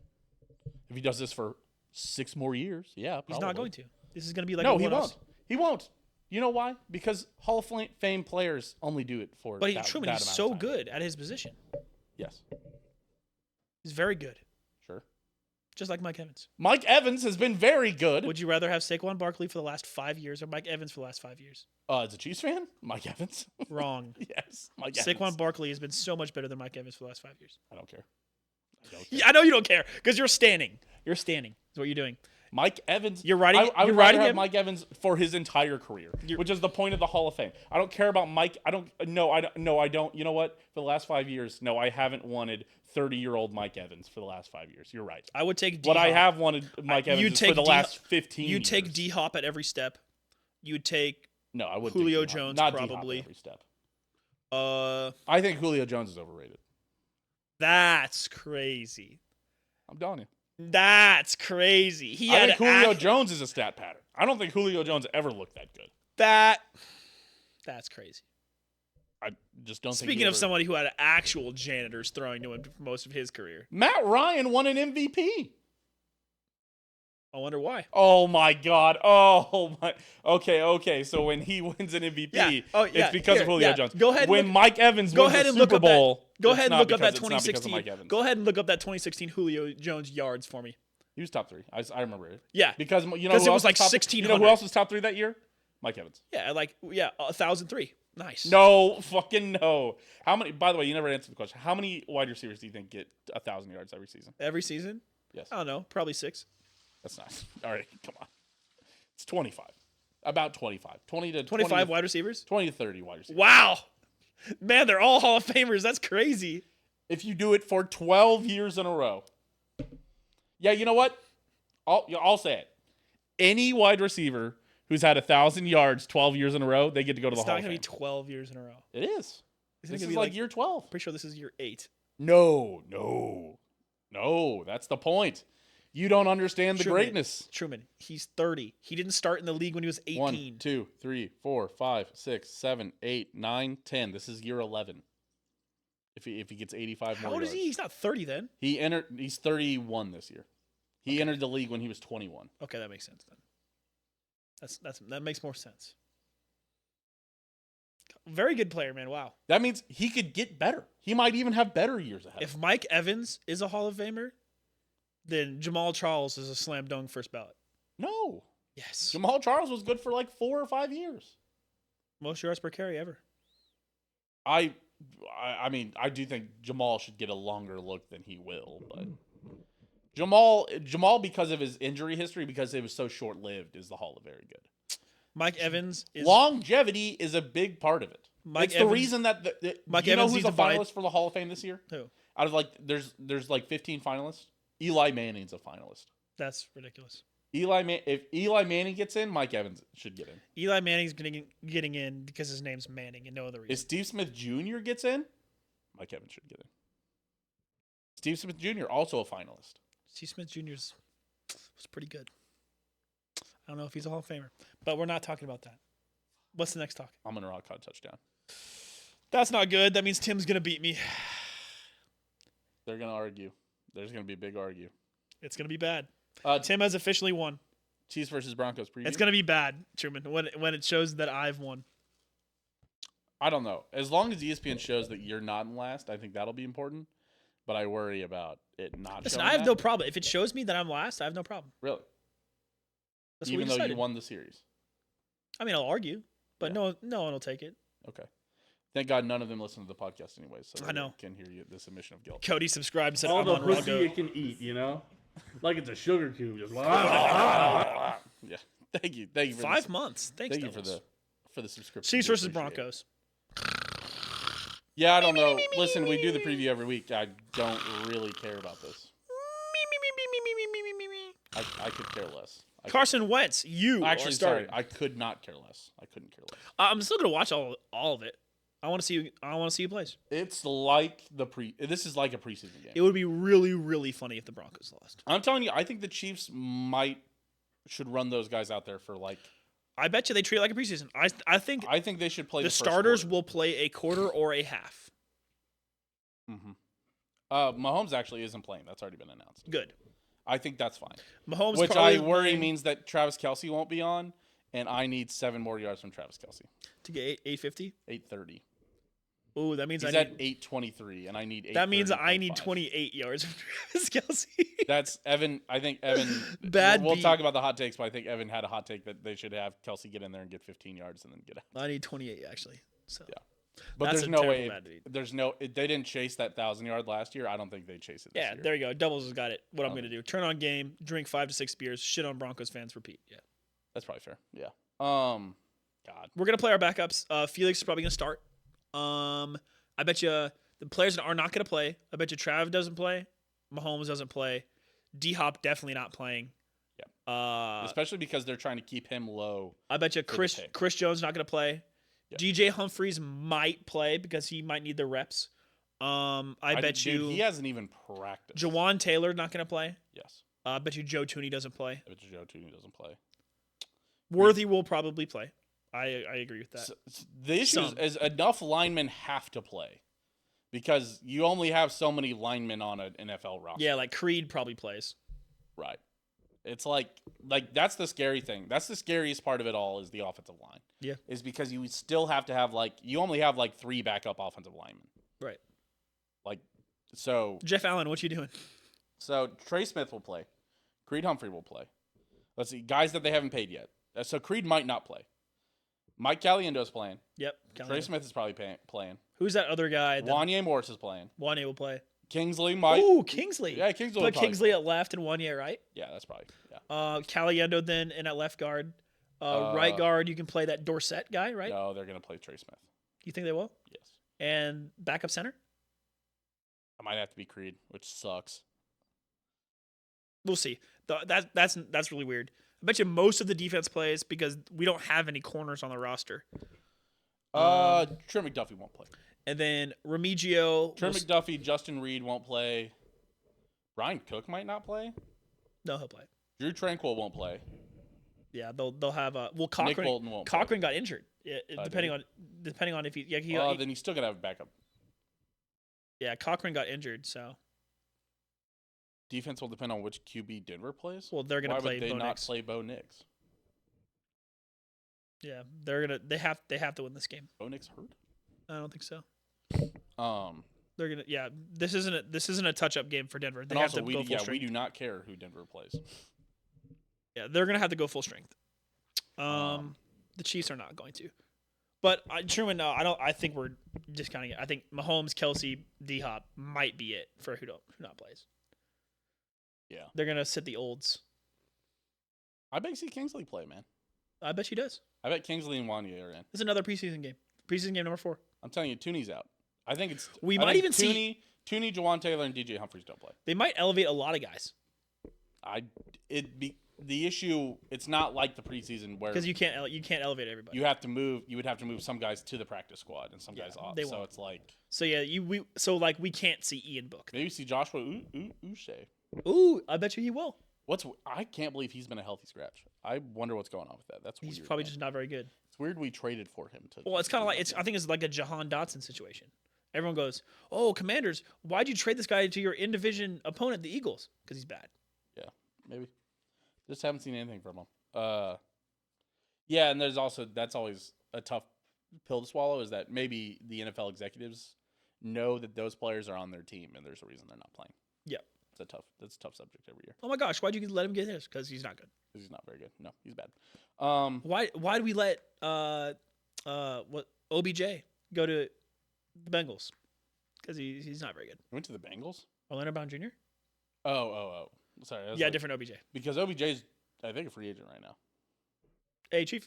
If he does this for 6 more years, yeah, probably. He's not going to. This is going to be like No, a he one-off. won't. He won't. You know why? Because Hall of Fame players only do it for But that Truman, he's amount of so time. good at his position. Yes. He's very good. Sure. Just like Mike Evans. Mike Evans has been very good. Would you rather have Saquon Barkley for the last 5 years or Mike Evans for the last 5 years? As a Chiefs fan, Mike Evans. Wrong. Yes, Mike Evans. Saquon Barkley has been so much better than Mike Evans for the last 5 years. I don't care. Yeah, I know you don't care because you're standing. You're standing. Is what you're doing. Mike Evans. You're riding- I would you're rather riding have him? Mike Evans for his entire career, which is the point of the Hall of Fame. I don't care about Mike. I don't. No, I don't. No, I don't. You know what? For the last 5 years, no, I haven't wanted 30-year-old Mike Evans for the last 5 years. You're right. I would take What D-Hop. I have wanted Mike Evans you'd is for take the D- last 15 You'd take years. D-Hop at every step. You'd take No, I would Julio take D-Hop. Jones Not D-Hop probably. at every step. uh I think Julio Jones is overrated. that's crazy. I'm telling you. That's crazy. He I had think Julio act- Jones is a stat pattern. I don't think Julio Jones ever looked that good. That's crazy. I just don't think. Speaking he of ever- somebody who had actual janitors throwing to him for most of his career. Matt Ryan won an MVP. I wonder why. Oh my God! Oh my. Okay. So when he wins an MVP, Yeah. Oh, yeah. it's because of Here, Julio yeah. Jones. Go ahead and When look- Mike Evans Go wins ahead the and look Super up that. Bowl, Go it's ahead and not look up that because- it's not because of 2016. Mike Evans. Go ahead and look up that 2016 Julio Jones yards for me. He was top 3. I remember it. Yeah. Because you know Because who it else was like top, 1600. You know who else was top 3 that year? Mike Evans. Yeah, 1,003. Nice. No, fucking no. How many? By the way, you never answered the question. How many wide receivers do you think get 1,000 yards every season? Every season? Yes. I don't know. Probably 6. That's nice. All right, come on. It's 25. About 25. 20 to 25 wide receivers? 20 to 30 wide receivers. Wow. Man, they're all Hall of Famers. That's crazy. If you do it for 12 years in a row. Yeah, you know what? I'll say it. Any wide receiver who's had 1,000 yards 12 years in a row, they get to go to the It's Hall not of going Fame. to be 12 years in a row. It is. Isn't This it is gonna be like year 12. Pretty sure this is year 8. No. That's the point. You don't understand the Truman, greatness. Truman, he's 30. He didn't start in the league when he was 18. 1, 2, 3, 4, 5, 6, 7, 8, 9, 10. This is year 11. If he gets 85 How more old is yards. he? He's not 30 then. He's 31 this year. He entered the league when he was 21. Okay, that makes sense then. That makes more sense. Very good player, man. Wow. That means he could get better. He might even have better years ahead. If Mike Evans is a Hall of Famer, then Jamal Charles is a slam dunk first ballot. No. Yes. Jamal Charles was good for like 4 or 5 years. Most yards per carry ever. I mean, I do think Jamal should get a longer look than he will, but Jamal, because of his injury history, because it was so short lived, is the Hall of Very good. Mike Evans is Longevity is a big part of it. Mike It's Evans, the reason that Mike you Evans know who's needs a to buy- finalist for the Hall of Fame this year? who? Out of like there's like 15 finalists. Eli Manning's a finalist. That's ridiculous. If Eli Manning gets in, Mike Evans should get in. Eli Manning's getting in because his name's Manning and no other If reason. Steve Smith Jr. gets in, Mike Evans should get in. Steve Smith Jr. also a finalist. Steve Smith Jr. was pretty good. I don't know if he's a Hall of Famer, but we're not talking about that. What's the next talk? I'm gonna rock caught a touchdown. That's not good. That means Tim's gonna beat me. They're gonna argue. There's gonna be a big argue. It's gonna be bad. Uh, Tim has officially won. Chiefs versus Broncos preview. It's gonna be bad, Truman. When it shows that I've won. I don't know. As long as ESPN shows that you're not in last, I think that'll be important. But I worry about it not. Listen, showing I have that. no problem. If it shows me that I'm last, I have no problem. Really. That's Even what we though decided. you won the series. I mean, I'll argue, but Yeah. no one will take it. Okay. Thank God none of them listen to the podcast anyways, so I know. they can hear you this admission of guilt. Cody subscribed and said, All I'm the on pussy Rongo. it can eat, you know? Like it's a sugar cube. Just Yeah. Thank you. For 5 months. Thanks, Thank you Devils. for the subscription. Chiefs We versus appreciate it. Broncos. Yeah, I don't know. Listen, we do the preview every week. I don't really care about this. I could care less. Carson Wentz, you Actually, are sorry, starting. I could not care less. I couldn't care less. I'm still gonna watch all of it. I want to see. I want to see who plays. It's like This is like a preseason game. It would be really, really funny if the Broncos lost. I'm telling you, I think the Chiefs should run those guys out there for like. I bet you they treat it like a preseason. I think I think they should play the first starters quarter. will play a quarter or a half. Mahomes actually isn't playing. That's already been announced. Good. I think that's fine. Mahomes, Which probably I worry playing means that Travis Kelce won't be on, and I need 7 more yards from Travis Kelce. to get 850. 830. Ooh, that means He's I at need. 823, and I need 830. That means I need 0.5. 28 yards from Travis Kelsey. That's Evan. I think Evan. Bad We'll beat. talk about the hot takes, but I think Evan had a hot take that they should have Kelsey get in there and get 15 yards and then get out. I need 28 actually. So Yeah. But That's there's a no terrible way. bad beat. They didn't chase that 1,000-yard last year. I don't think they chase it this yeah, year. there you go. Doubles has got it. What I'm Um, gonna do? Turn on game, drink 5 to 6 beers, shit on Broncos fans, repeat. Yeah. That's probably fair. Yeah. God. We're gonna play our backups. Felix is probably gonna start. I bet you the players that are not gonna play. I bet you Trav doesn't play. Mahomes doesn't play. D Hop definitely not playing. Yeah. Especially because they're trying to keep him low. I bet you the Chris pick. Jones not gonna play. Yeah. DJ Humphries might play because he might need the reps. I bet dude, you he hasn't even practiced. Jawan Taylor not gonna play. Yes. I bet you Joe Tooney doesn't play. I bet you Joe Tooney doesn't play. Worthy will probably play. I agree with that. So the issue Some. is enough linemen have to play because you only have so many linemen on an NFL roster. Yeah, like Creed probably plays. Right. It's like that's the scary thing. That's the scariest part of it all is the offensive line. Yeah. Is because you still have to have you only have 3 backup offensive linemen. Right. So Jeff Allen, what you doing? Trey Smith will play. Creed Humphrey will play. Let's see, guys that they haven't paid yet. So Creed might not play. Mike Caliendo's playing. Yep. Trey Smith is probably playing. Who's that other guy? Wanye Morris is playing. Wanye will play. Kingsley might. Ooh, Kingsley. Yeah, Kingsley will Put probably Kingsley play. at left and Wanye right. Yeah, that's probably. Yeah. Caliendo then and at left guard. Right guard, you can play that Dorsett guy, right? No, they're gonna play Trey Smith. You think they will? Yes. And backup center? I might have to be Creed, which sucks. We'll see. That's really weird. I bet you most of the defense plays because we don't have any corners on the roster. Trent McDuffie won't play. And then Remigio. Trent McDuffie, Justin Reed won't play. Brian Cook might not play. No, he'll play. Drew Tranquil won't play. Yeah, they'll have Cochran. Nick Bolton won't play. Cochran got injured. Yeah, did depending on if he Then he's still gonna have a backup. Yeah, Cochran got injured, so Defense will depend on which QB Denver plays. well they're gonna Why play would they Bo not Nix. play Bo Nix? Yeah, they have to win this game. Bo Nix hurt. I don't think so. Um, They're gonna this isn't a touch up game for Denver. They and have also to we go full we strength. do not care who Denver plays. Yeah, they're gonna have to go full strength. The Chiefs are not going to. But Truman, no, I don't. I think we're discounting it. I think Mahomes, Kelsey, D Hop might be it for who not plays. Yeah, They're gonna sit the olds. I bet you see Kingsley play, man. I bet she does. I bet Kingsley and Wanye are in. This is another preseason game. Preseason game number 4. I'm telling you, Tooney's out. I think it's. We I might think even see- Tooney, Jawan Taylor, and DJ Humphries don't play. They might elevate a lot of guys The issue. It's not like the preseason where because you can't elevate everybody. you have to move. You would have to move some guys to the practice squad and some guys off. they So won't. it's like So yeah, we can't see Ian Book. maybe see Joshua Uche. Ooh, I bet you he will. I can't believe he's been a healthy scratch. I wonder what's going on with that. That's He's weird. probably man. just not very good. It's weird we traded for him. Well, it's kind of like I think it's like a Jahan Dotson situation. Everyone goes, "Oh, Commanders, why'd you trade this guy to your in-division opponent, the Eagles? Because he's bad." Yeah, maybe. Just haven't seen anything from him. Yeah, and that's always a tough pill to swallow. Is that maybe the NFL executives know that those players are on their team and there's a reason they're not playing. Yeah. That's a tough subject every year. Oh my gosh, why'd you let him get his? Because he's not good. Because he's not very good. No, he's bad. Why do we let OBJ go to the Bengals? Because he's not very good. He went to the Bengals. Orlando Brown Jr. Oh. Sorry. I was Yeah, like- different OBJ. Because OBJ's I think a free agent right now. Hey, Chief.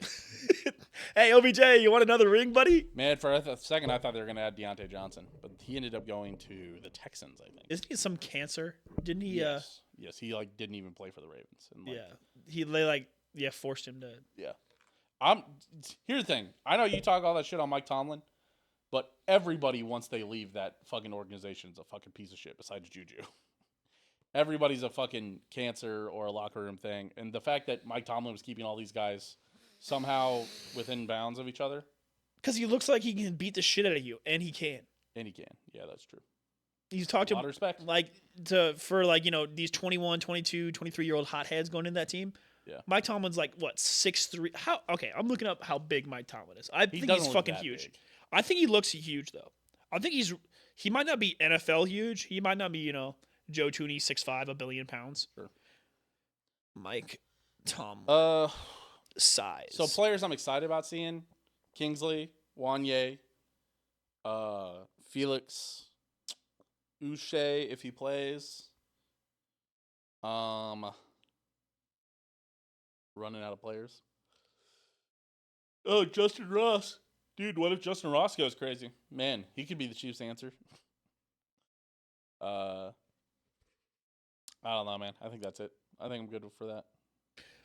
Hey, OBJ, you want another ring, buddy? Man, for a second I thought they were going to add Deontay Johnson, but he ended up going to the Texans. I think. Isn't he some cancer? Didn't he? Yes. He didn't even play for the Ravens. And Forced him to. Yeah. Here's the thing. I know you talk all that shit on Mike Tomlin, but everybody once they leave that fucking organization is a fucking piece of shit besides Juju. Everybody's a fucking cancer or a locker room thing, and the fact that Mike Tomlin was keeping all these guys somehow within bounds of each other, Because he looks like he can beat the shit out of you, and he can. and he can. Yeah, that's true. He's talked A lot to of respect. these 21, 22, 23-year-old hotheads going into that team. Yeah. Mike Tomlin's like what 6'3". I'm looking up how big Mike Tomlin is. I He think doesn't he's look fucking that huge. big. I think he looks huge though. I think he might not be NFL huge. He might not be Joe Tooney 6'5", 1 billion pounds. Sure. Mike Tomlin size. So players I'm excited about seeing: Kingsley, Wanye, Felix, Uche if he plays. Running out of players. Oh, Justin Ross. Dude, what if Justin Ross goes crazy? Man, he could be the Chiefs' answer. I don't know, man. I think that's it. I think I'm good for that.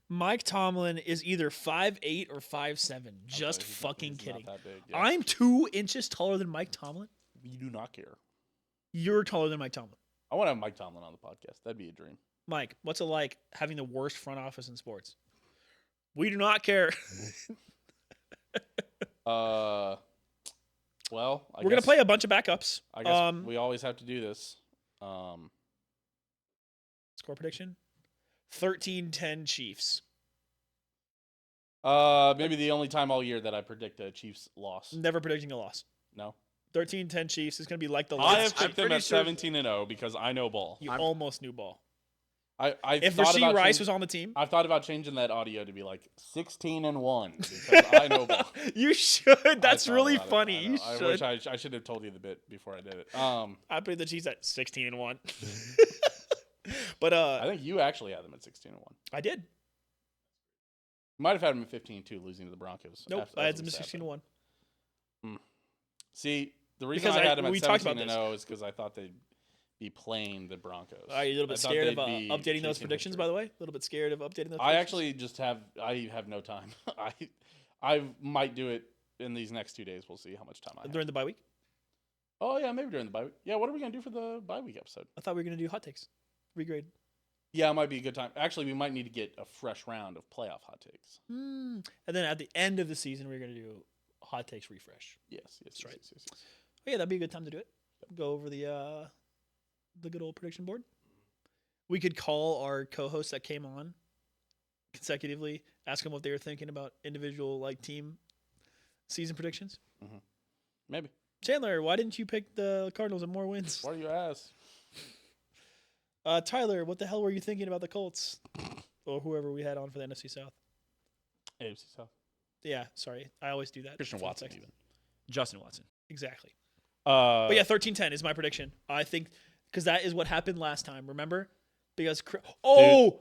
Mike Tomlin is either 5'8" or 5'7". Just Okay, he's fucking not kidding. that big. Yeah. I'm 2 inches taller than Mike Tomlin. You do not care. You're taller than Mike Tomlin. I want to have Mike Tomlin on the podcast. That'd be a dream. Mike, what's it like having the worst front office in sports? We do not care. Well, We're going to play a bunch of backups. I guess we always have to do this. Score prediction? 13-10 Chiefs. Maybe the only time all year that I predict a Chiefs loss. Never predicting a loss. No. 13-10 Chiefs is going to be like the I last. have picked them pretty at sure- 17-0 because I know ball. You almost knew ball. I've If thought Rasheed about Rice change- was on the team, I've thought about changing that audio to be like 16-1 because I know ball. you should. That's I thought really about it. funny. I You know. should. I wish I should have told you the bit before I did it. I put the Chiefs at 16-1. But I think you actually had them at 16-1. I did. You might have had them at 15-2, losing to the Broncos. Nope. After- I had after them the at stat 16-1. See, the reason Because I had them at we talked about 17-0 is because I thought they'd be playing the Broncos. Are you a little bit I thought scared of they'd be updating those chasing predictions, history. by the way? A little bit scared of updating those I predictions? actually just have no time. I might do it in these next 2 days. We'll see how much time I have. During the bye week? Oh yeah, maybe during the bye week. Yeah, what are we gonna do for the bye week episode? I thought we were going to do hot takes. Regrade. Yeah, it might be a good time. Actually, we might need to get a fresh round of playoff hot takes. And then at the end of the season, we're going to do hot takes refresh. Yes, That's right. yes. Oh, yeah, that'd be a good time to do it. go over the good old prediction board. We could call our co-hosts that came on consecutively, ask them what they were thinking about individual like team season predictions. Maybe. Chandler, why didn't you pick the Cardinals and more wins? Why do you ask? Tyler, what the hell were you thinking about the Colts or whoever we had on for the NFC South? AFC South. Yeah, sorry, I always do that. Christian for Watson context. even. Justin Watson. Exactly. But But yeah, 13-10 is my prediction. I think because that is what happened last time. Remember? Because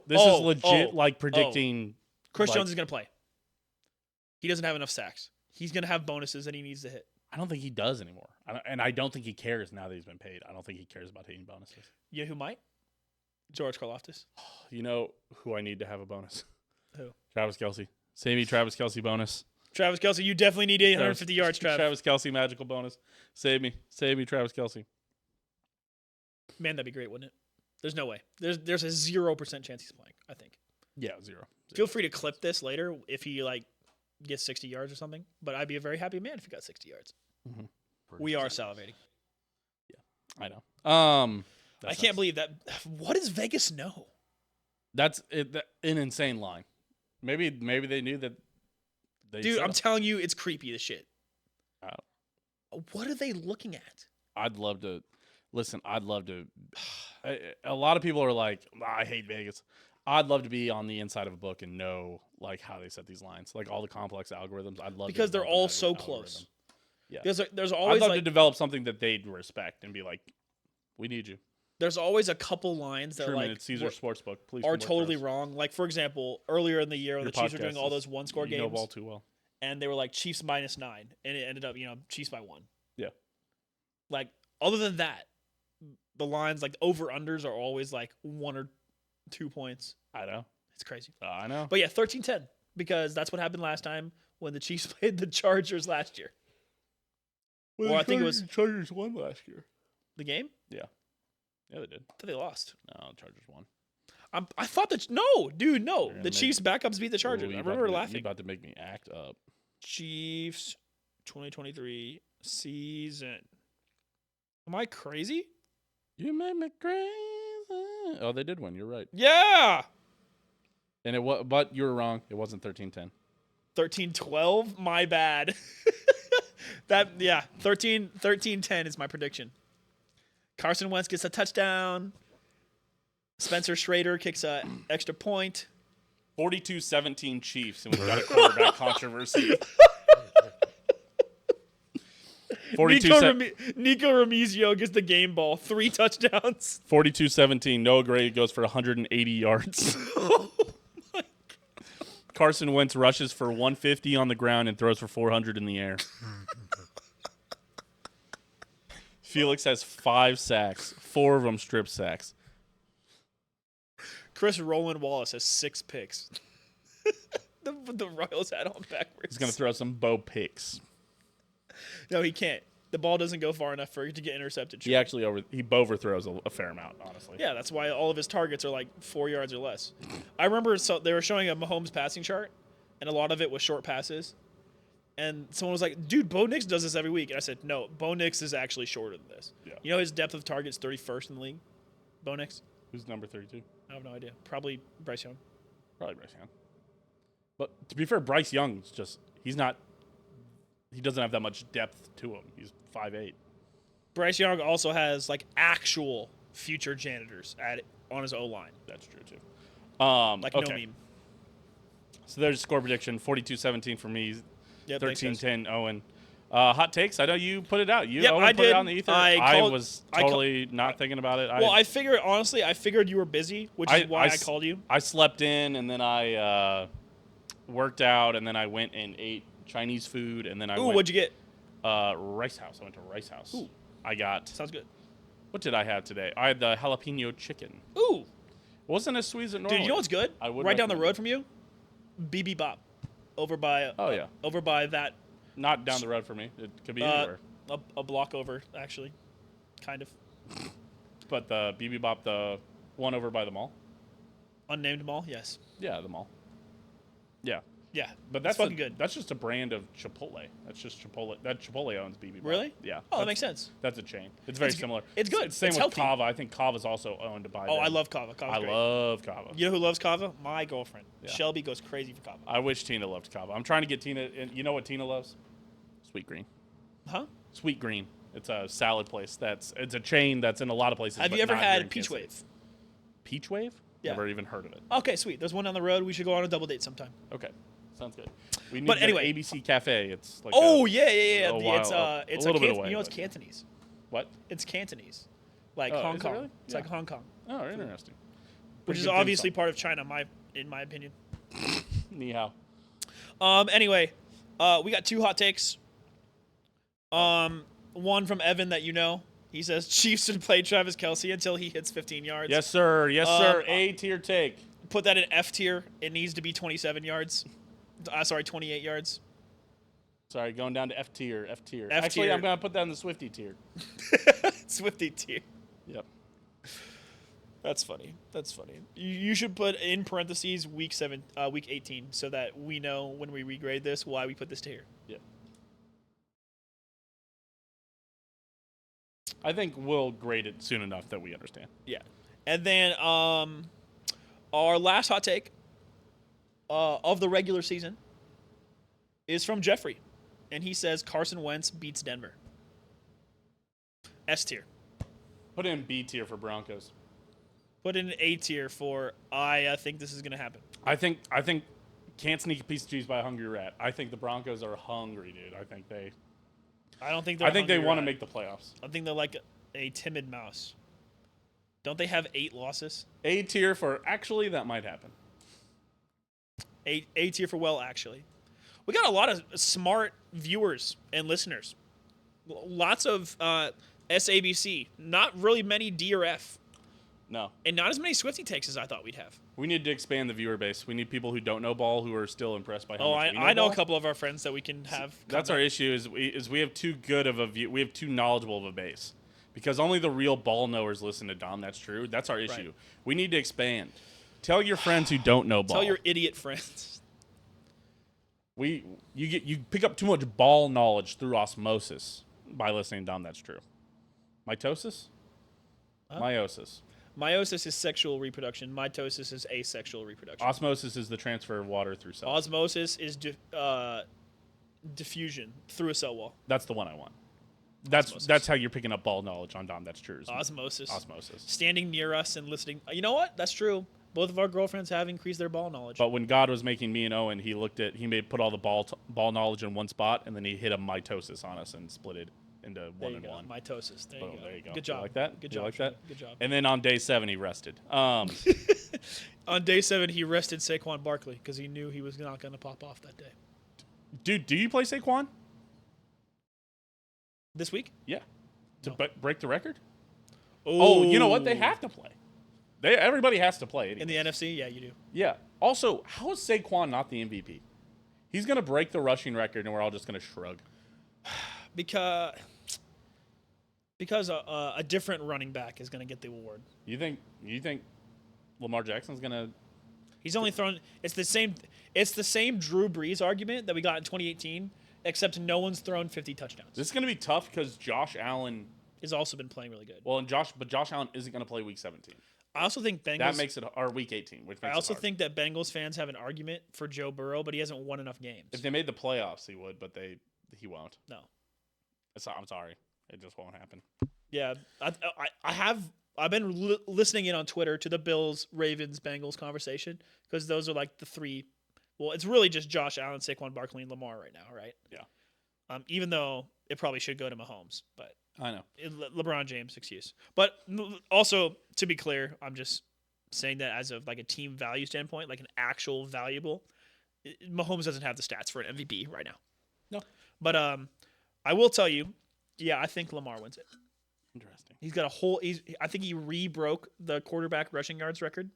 this is legit like predicting. Chris like- Jones is going to play. He doesn't have enough sacks. He's going to have bonuses that he needs to hit. I don't think he does anymore. I don't think he cares now that he's been paid. I don't think he cares about hitting bonuses. You know who might? George Karlaftis. You know who I need to have a bonus? Who? Travis Kelce. Save me Travis Kelce bonus. Travis Kelce, you definitely need 850 yards, Travis. Travis Kelce magical bonus. Save me. Save me, Travis Kelce. Man, that'd be great, wouldn't it? There's no way. There's a 0% chance he's playing, I think. Yeah, zero. Feel free to clip this later if he like gets 60 yards or something. But I'd be a very happy man if he got 60 yards. Mhm. We are salivating. I know. I can't believe that. What does Vegas know? That's it, an insane line. Maybe they knew that. Dude, I'm telling you, it's creepy as shit. Oh. What are they looking at? I'd love to listen. I'd love to. A lot of people are like, I hate Vegas. I'd love to be on the inside of a book and know like how they set these lines, like all the complex algorithms. I'd love Because to they're develop all an so algorithm. close. Yeah, There's I'd always love to like develop something that they'd respect and be like, we need you. there's always a couple lines that Truman, like it's Caesar Sportsbook. Please are come work for totally us. wrong. Like for example, earlier in the year when Your the Chiefs were podcast doing all is- those one score you know games, ball too well. and they were like Chiefs -9, and it ended up Chiefs by 1. Yeah. Like other than that, the lines like over unders are always like 1 or 2 points. I know. It's crazy. I know. But yeah, 13-10 because that's what happened last time when the Chiefs played the Chargers last year. Or I think it was Chargers won last year. the game. Yeah, they did. I thought they lost. No, the Chargers won. I thought that no, dude, no. You're gonna The Chiefs backups beat the Chargers. Ooh, I you remember You laughing. about to make me act up. Chiefs 2023 season. Am I crazy? You made me crazy. Oh, they did win. You're right. Yeah. And but you were wrong. It wasn't 13-10. 13-12. My bad. 13-10 is my prediction. Carson Wentz gets a touchdown. Spencer Schrader kicks a extra point. 42-17 Chiefs, and we've got a quarterback controversy. 42-17 Nico Remizio gets the game ball. 3 touchdowns. Noah Gray goes for 180 yards. Carson Wentz rushes for 150 on the ground and throws for 400 in the air. Felix has 5 sacks, 4 of them strip sacks. Chris Roland Wallace has 6 picks. the Royals had on backwards. He's going to throw some bow picks. No, he can't. The ball doesn't go far enough for it to get intercepted. He actually overthrows a fair amount, honestly. Yeah, that's why all of his targets are like 4 yards or less. I remember they were showing a Mahomes passing chart, and a lot of it was short passes. And someone was like, dude, Bo Nix does this every week. And I said, no, Bo Nix is actually shorter than this. Yeah. You know his depth of target's 31st in the league? Bo Nix? Who's number 32? I have no idea. Probably Bryce Young. Probably Bryce Young. But to be fair, Bryce Young's just he doesn't have that much depth to him. He's 5'8". Bryce Young also has like actual future janitors on his O-line. That's true too. Like okay. no meme. So there's a score prediction: 42-17 for me, Yep, thanks, guys. 13-10 Owen. Hot takes. I know you put it out. Owen I put it did. out in the ether. I was totally not thinking about it. Well, I figured you were busy, which is why I called you. I slept in, and then I worked out, and then I went and ate Chinese food, and then I went. What'd you get? Rice House. I went to Rice House. Ooh. I got. Sounds good. What did I have today? I had the jalapeno chicken. Ooh. Wasn't as sweet as it normally. Dude, you know what's good? I would right down the recommend road from you, BB Bop, over by. Oh, yeah. Over by that. Not down the road for me. It could be anywhere. A block over, actually, kind of. But the BB Bop, the one over by the mall. Unnamed mall, yes. Yeah, the mall. Yeah. Yeah, But that's that's fucking good. That's just a brand of Chipotle. That's just Chipotle. That Chipotle owns BB. Really? Yeah. Oh, that That's- makes sense. That's a chain. It's very It's g- similar. it's good. It's same It's with healthy. Kava. I think Kava's also owned by. Oh, them. I love Kava. Kava's I great. love Kava. You know who loves Kava? My girlfriend. Yeah. Shelby goes crazy for Kava. I wish Tina loved Kava. I'm trying to get Tina. And you know what Tina loves? Sweet Green. Huh? Sweet Green. It's a salad place. It's a chain that's in a lot of places. Have but you ever not here had in Peach Kansas Wave? City. Peach Wave? Yeah. Never even heard of it. Okay, sweet. There's one down the road. We should go on a double date sometime. Okay, sounds good. We need But to go anyway. to ABC Cafe. It's like Oh a- yeah. a while- It's a it's little bit Can- away, you know it's but- Cantonese. What? It's Cantonese, like Oh, Hong is it Kong. really? It's Yeah. like Hong Kong, Oh, interesting. which Pretty is good dim obviously sum. part of China. In my opinion. Ni hao. Anyway, we got 2 hot takes. One from Evan that you know. He says Chiefs should play Travis Kelce until he hits 15 yards. Yes, sir. Yes, sir. A tier take. Put that in F tier. It needs to be 27 yards. Sorry, 28 yards. Sorry, going down to F tier. F Actually, tier. I'm gonna put that in the Swifty tier. Swifty tier. Yep. That's funny. That's funny. You should put in parentheses week 18, so that we know when we regrade this why we put this tier. Yep. I think we'll grade it soon enough that we understand. Yeah. And then our last hot take of the regular season is from Jeffrey. And he says Carson Wentz beats Denver. S tier. Put in B tier for Broncos. Put in an A tier for I think this is going to happen. I think can't sneak a piece of cheese by a hungry rat. I think the Broncos are hungry, dude. I think they want to make the playoffs. I think they're like a timid mouse. Don't they have 8 losses? A tier for actually that might happen. A tier for well, actually. We got a lot of smart viewers and listeners. Lots of SABC. Not really many D or F. No. And not as many Swifty takes as I thought we'd have. We need to expand the viewer base. We need people who don't know ball who are still impressed by how Oh, much we know I know ball. a couple of our friends that we can have. That's our issue is we have too good of a view. We have too knowledgeable of a base. Because only the real ball knowers listen to Dahm. That's true. That's our issue. Right. We need to expand. Tell your friends who don't know ball. Tell your idiot friends. You pick up too much ball knowledge through osmosis by listening to Dahm. That's true. Mitosis? Meiosis. Meiosis is sexual reproduction. Mitosis is asexual reproduction. Osmosis is the transfer of water through cells. Osmosis is diffusion through a cell wall. That's the one I want. That's Osmosis. how you're picking up ball knowledge on Dahm. That's true. Osmosis. Osmosis. Standing near us and listening. You know what? That's true. Both of our girlfriends have increased their ball knowledge. But when God was making me and Owen, he put all the ball knowledge in one spot, and then he hit a mitosis on us and split it into there one you and go. one. Mitosis. There you Boom, go. there you go. Good job. You like that? Good You job. like that? Shane. Good job. And then on day 7, he rested. On day 7, he rested Saquon Barkley because he knew he was not going to pop off that day. Dude, do you play Saquon? This week? Yeah. To No. break the record? Oh, you know what? They have to play. Everybody has to play. In the NFC? Yeah, you do. Yeah. Also, how is Saquon not the MVP? He's going to break the rushing record, and we're all just going to shrug. Because a different running back is going to get the award. You think Lamar Jackson's going to... He's only thrown. It's the same Drew Brees argument that we got in 2018, except no one's thrown 50 touchdowns. This is going to be tough because Josh Allen... Has also been playing really good. Well, but Josh Allen isn't going to play Week 17. I also think Bengals. That makes it... Or Week 18, which makes I also it hard. think that Bengals fans have an argument for Joe Burrow, but he hasn't won enough games. If they made the playoffs, he would, but he won't. No. I'm sorry. It just won't happen. Yeah, I've been listening in on Twitter to the Bills, Ravens, Bengals conversation because those are like the 3. Well, it's really just Josh Allen, Saquon Barkley, and Lamar right now, right? Yeah. Even though it probably should go to Mahomes, but I know. LeBron James, excuse. But also, to be clear, I'm just saying that as of like a team value standpoint, like an actual valuable. Mahomes doesn't have the stats for an MVP right now. No. But I will tell you, yeah, I think Lamar wins it. Interesting. He's got I think he re-broke the quarterback rushing yards record.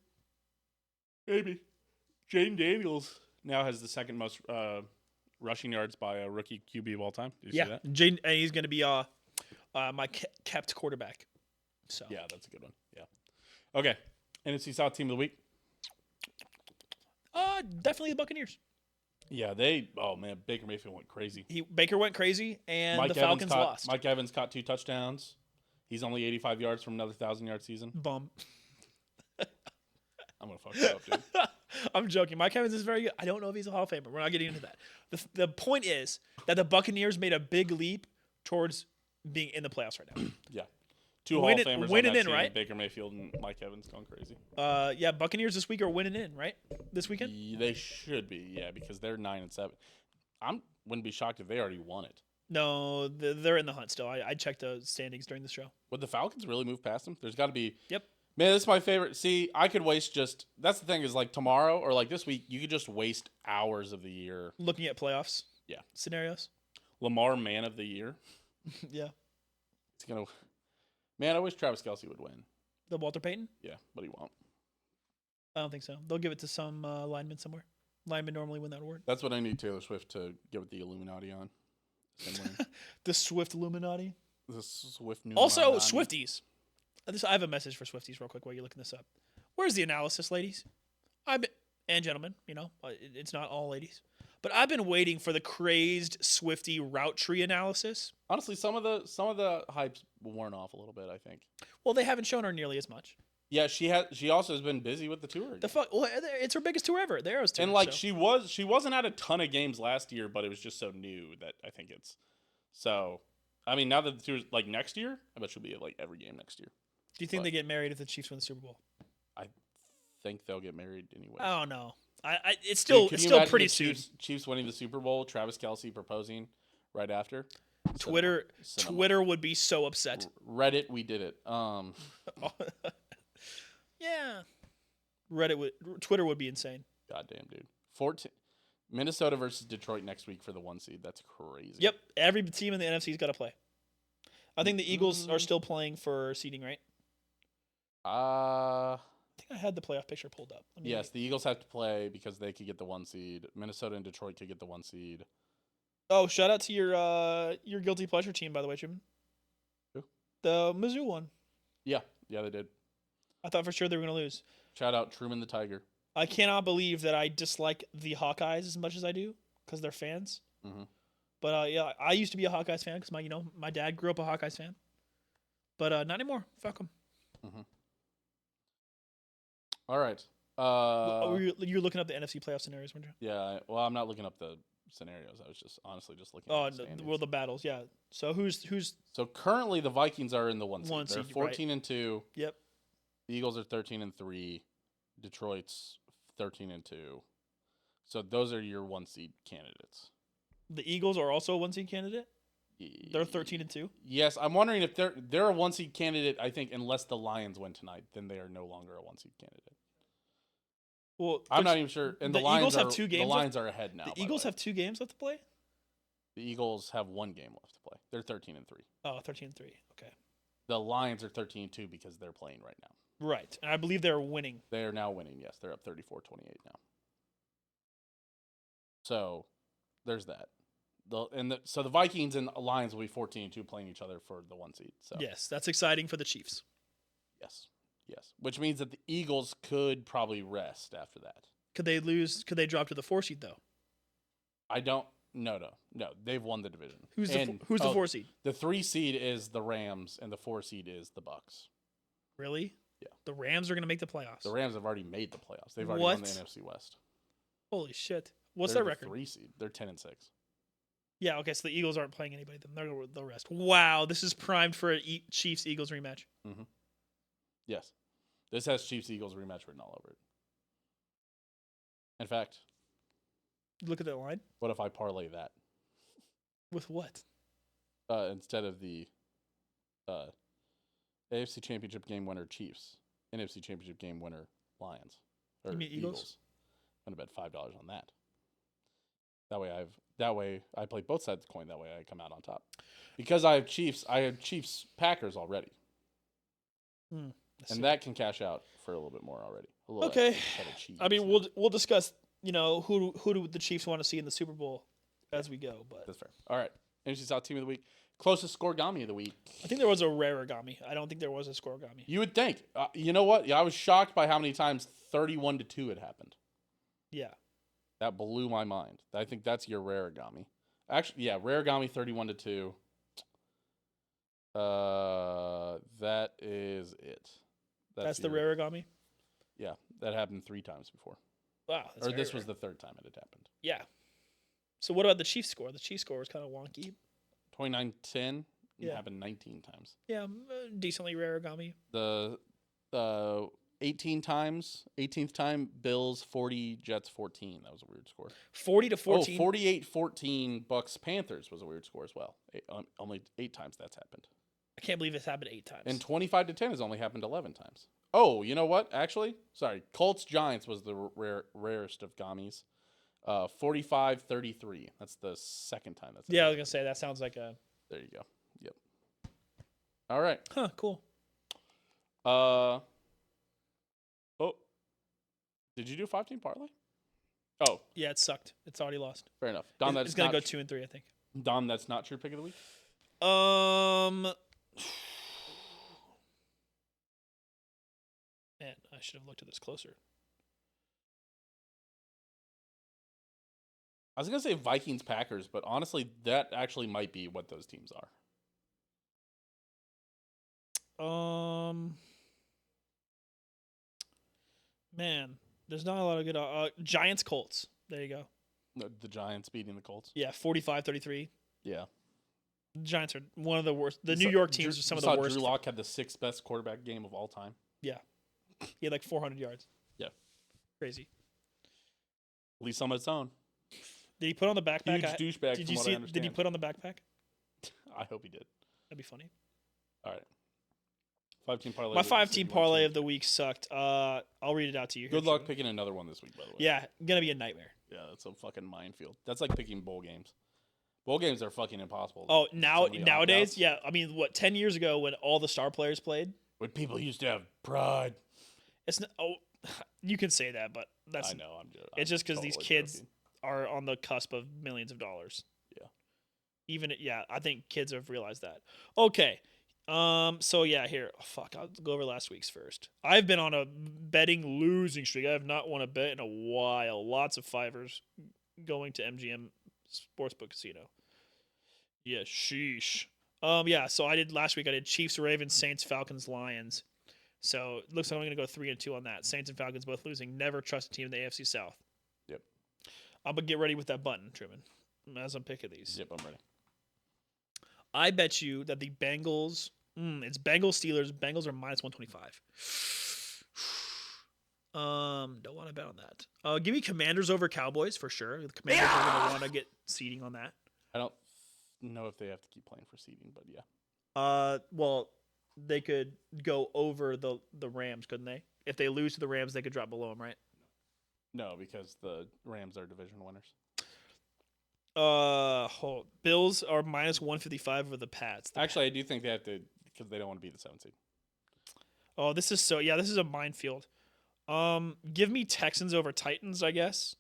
Maybe. Jaden Daniels now has the second most rushing yards by a rookie QB of all time. Did you see that? Jaden, and he's going to be my kept quarterback. So Yeah, that's a good one. Yeah. Okay. NFC South team of the week. definitely the Buccaneers. Yeah, Baker Mayfield went crazy. Baker went crazy, and the Falcons lost. Mike Evans caught 2 touchdowns. He's only 85 yards from another 1,000-yard season. Bum. I'm going to fuck you up, dude. I'm joking. Mike Evans is very good. I don't know if he's a Hall of Famer. We're not getting into that. The point is that the Buccaneers made a big leap towards being in the playoffs right now. Yeah. 2 Hall of Famers winning on that in, team, right? Baker Mayfield and Mike Evans going crazy. Yeah, Buccaneers this week are winning in, right? This weekend? They should be, yeah, because they're 9-7. Wouldn't be shocked if they already won it. No, they're in the hunt still. I checked the standings during the show. Would the Falcons really move past them? There's got to be. Yep. Man, this is my favorite. See, I could waste that's the thing is like tomorrow or like this week, you could just waste hours of the year. Looking at playoffs. Yeah. Scenarios. Lamar Man of the Year. Yeah. It's going to. Man, I wish Travis Kelce would win. The Walter Payton? Yeah, but he won't. I don't think so. They'll give it to some lineman somewhere. Linemen normally win that award. That's what I need Taylor Swift to give it the Illuminati on. The Swift Illuminati. The Swift new. Also, Swifties. I have a message for Swifties real quick while you're looking this up. Where's the analysis, ladies? And gentlemen, it's not all ladies. But I've been waiting for the crazed Swiftie route tree analysis. Honestly, some of the hype's worn off a little bit, I think. Well, they haven't shown her nearly as much. Yeah, she also has been busy with the tour. Again. Well, it's her biggest tour ever, the Eras tour. And like she wasn't at a ton of games last year, but it was just so new that I think it's so. I mean, now that the tour's like next year, I bet she'll be at like every game next year. Do you think they get married if the Chiefs win the Super Bowl? I think they'll get married anyway. I don't know. It's still pretty soon. Chiefs winning the Super Bowl, Travis Kelce proposing right after. Twitter would be so upset. Reddit, we did it. Yeah. Twitter would be insane. Goddamn, dude. 14 Minnesota versus Detroit next week for the 1 seed. That's crazy. Yep. Every team in the NFC's got to play. I think the Eagles are still playing for seeding, right? I think I had the playoff picture pulled up. Yes, the Eagles have to play because they could get the 1 seed. Minnesota and Detroit could get the 1 seed. Oh, shout out to your guilty pleasure team, by the way, Truman. Who? The Mizzou one. Yeah, they did. I thought for sure they were going to lose. Shout out Truman the Tiger. I cannot believe that I dislike the Hawkeyes as much as I do because they're fans. Mm-hmm. But yeah, I used to be a Hawkeyes fan because my dad grew up a Hawkeyes fan. But not anymore. Fuck them. Mm-hmm. All right. You're looking up the NFC playoff scenarios, weren't you? Yeah. Well, I'm not looking up the scenarios. I was just honestly just looking. At the battles. Yeah. So who's? So currently the Vikings are in the 1 seed. One They're seed, 14-2. Yep. The Eagles are 13-3. Detroit's 13-2. So those are your 1 seed candidates. The Eagles are also a 1 seed candidate. They're 13-2. Yes, I'm wondering if they're a 1 seed candidate. I think unless the Lions win tonight, then they are no longer a 1 seed candidate. Well, I'm not even sure. And the Lions Eagles have 2 games. The Lions are ahead now. The Eagles have 2 games left to play. The Eagles have 1 game left to play. They're 13-3. Oh, 13-3. Okay. The Lions are 13-2 because they're playing right now. Right, and I believe they're winning. They are now winning. Yes, they're up 34-28 now. So, there's that. So the Vikings and Lions will be 14-2 playing each other for the 1 seed. So yes, that's exciting for the Chiefs. Yes, which means that the Eagles could probably rest after that. Could they lose? Could they drop to the 4 seed though? I don't. No. They've won the division. Who's the 4 seed? The 3 seed is the Rams, and the 4 seed is the Bucks. Really? Yeah. The Rams are going to make the playoffs. The Rams have already made the playoffs. They've already won the NFC West. Holy shit! What's They're their record? 3 seed. They're 10-6. Yeah. Okay. So the Eagles aren't playing anybody. Then they'll rest. Wow. This is primed for a Chiefs Eagles rematch. Mm-hmm. Yes. This has Chiefs Eagles rematch written all over it. In fact, look at that line. What if I parlay that? With what? Instead of the AFC Championship game winner Chiefs, NFC Championship game winner Lions. Or you mean Eagles? I'm gonna bet $5 on that. That way I play both sides of the coin. That way I come out on top. Because I have Chiefs Packers already. And that can cash out for a little bit more already. Okay. I mean, we'll discuss, who do the Chiefs want to see in the Super Bowl as we go, but that's fair. All right. NFC South team of the week. Closest Scorigami of the week. I think there was a Rarigami. I don't think there was a Scorigami. You would think. You know what? I was shocked by how many times 31-2 had happened. Yeah. That blew my mind. I think that's your Rarigami. Actually, yeah, Rarigami 31-2. That is it. That's the your- Rarigami. Yeah, that happened 3 times before. Wow. That's Or very this was rare. the 3rd time it had happened. Yeah. So what about the Chiefs score? The Chiefs score was kind of wonky. 29-10 Yeah. happened 19 times. Yeah, decently Rarigami. The 18th time, Bills 40, Jets 14. That was a weird score. 40-14. 48-14 Bucks Panthers was a weird score as well. Only 8 times that's happened. I can't believe this happened 8 times. And 25-10 has only happened 11 times. Oh, you know what? Actually, sorry. Colts Giants was the rarest of Gummies. 45-33. That's the 2nd time that's yeah, I happened. was gonna say that sounds like a There you go. Yep. All right. cool. Oh, did you do 5-team parlay? Oh, Yeah, it sucked. It's already lost. fair enough. Dom, that's It's gonna not go 2 and 3, I think. Dom, that's not your pick of the week. Man, I should have looked at this closer. I was gonna say Vikings Packers, but honestly, that actually might be what those teams are. Man, there's not a lot of good. Giants Colts. There you go. The Giants beating the Colts. Yeah, 45-33. Yeah. The Giants are one of the worst. The You New saw- York teams Drew- are some you of saw the worst. Drew Lock had the 6th best quarterback game of all time. He had like 400 yards. Yeah. Crazy. At least on its own. Did he put on the backpack? Huge douchebag. Did from you what see? I Did understand. he put on the backpack? I hope he did. That'd be funny. All right. 5-team parlay. My of the week. 5-team parlay of the week sucked. I'll read it out to you. Here, Good luck Truman. picking another one this week, by the way. Yeah, gonna be a nightmare. Yeah, that's a fucking minefield. That's like picking bowl games. Bowl games are fucking impossible. Oh, So many nowadays, opt-outs. yeah. I mean, what 10 years ago when all the star players played? When people used to have pride. It's not, you can say that, but that's I know. it's just because these totally kids joking. are on the cusp of millions of dollars. Yeah. I think kids have realized that. Okay. So yeah, here. Oh, fuck, I'll go over last week's first. I've been on a betting losing streak. I have not won a bet in a while. Lots of fivers going to MGM Sportsbook Casino. Yeah, sheesh. Yeah, so I did last week. I did Chiefs, Ravens, Saints, Falcons, Lions. So it looks like I'm going to go 3-2 on that. Saints and Falcons both losing. Never trust a team in the AFC South. Yep. I'm going to get ready with that button, Truman, as I'm picking these. Yep, I'm ready. I bet you that the Bengals, it's Bengals Steelers. Bengals are minus 125. Don't want to bet on that. Give me Commanders over Cowboys for sure. The Commanders are going to want to get seeding on that. I don't know if they have to keep playing for seeding, but yeah. Well, they could go over the Rams, couldn't they? If they lose to the Rams, they could drop below them, right? No, because the Rams are division winners. Bills are minus 155 over the Pats. Actually, I do think they have to because they don't want to be the 7th seed. Oh, this is a minefield. Give me Texans over Titans, I guess.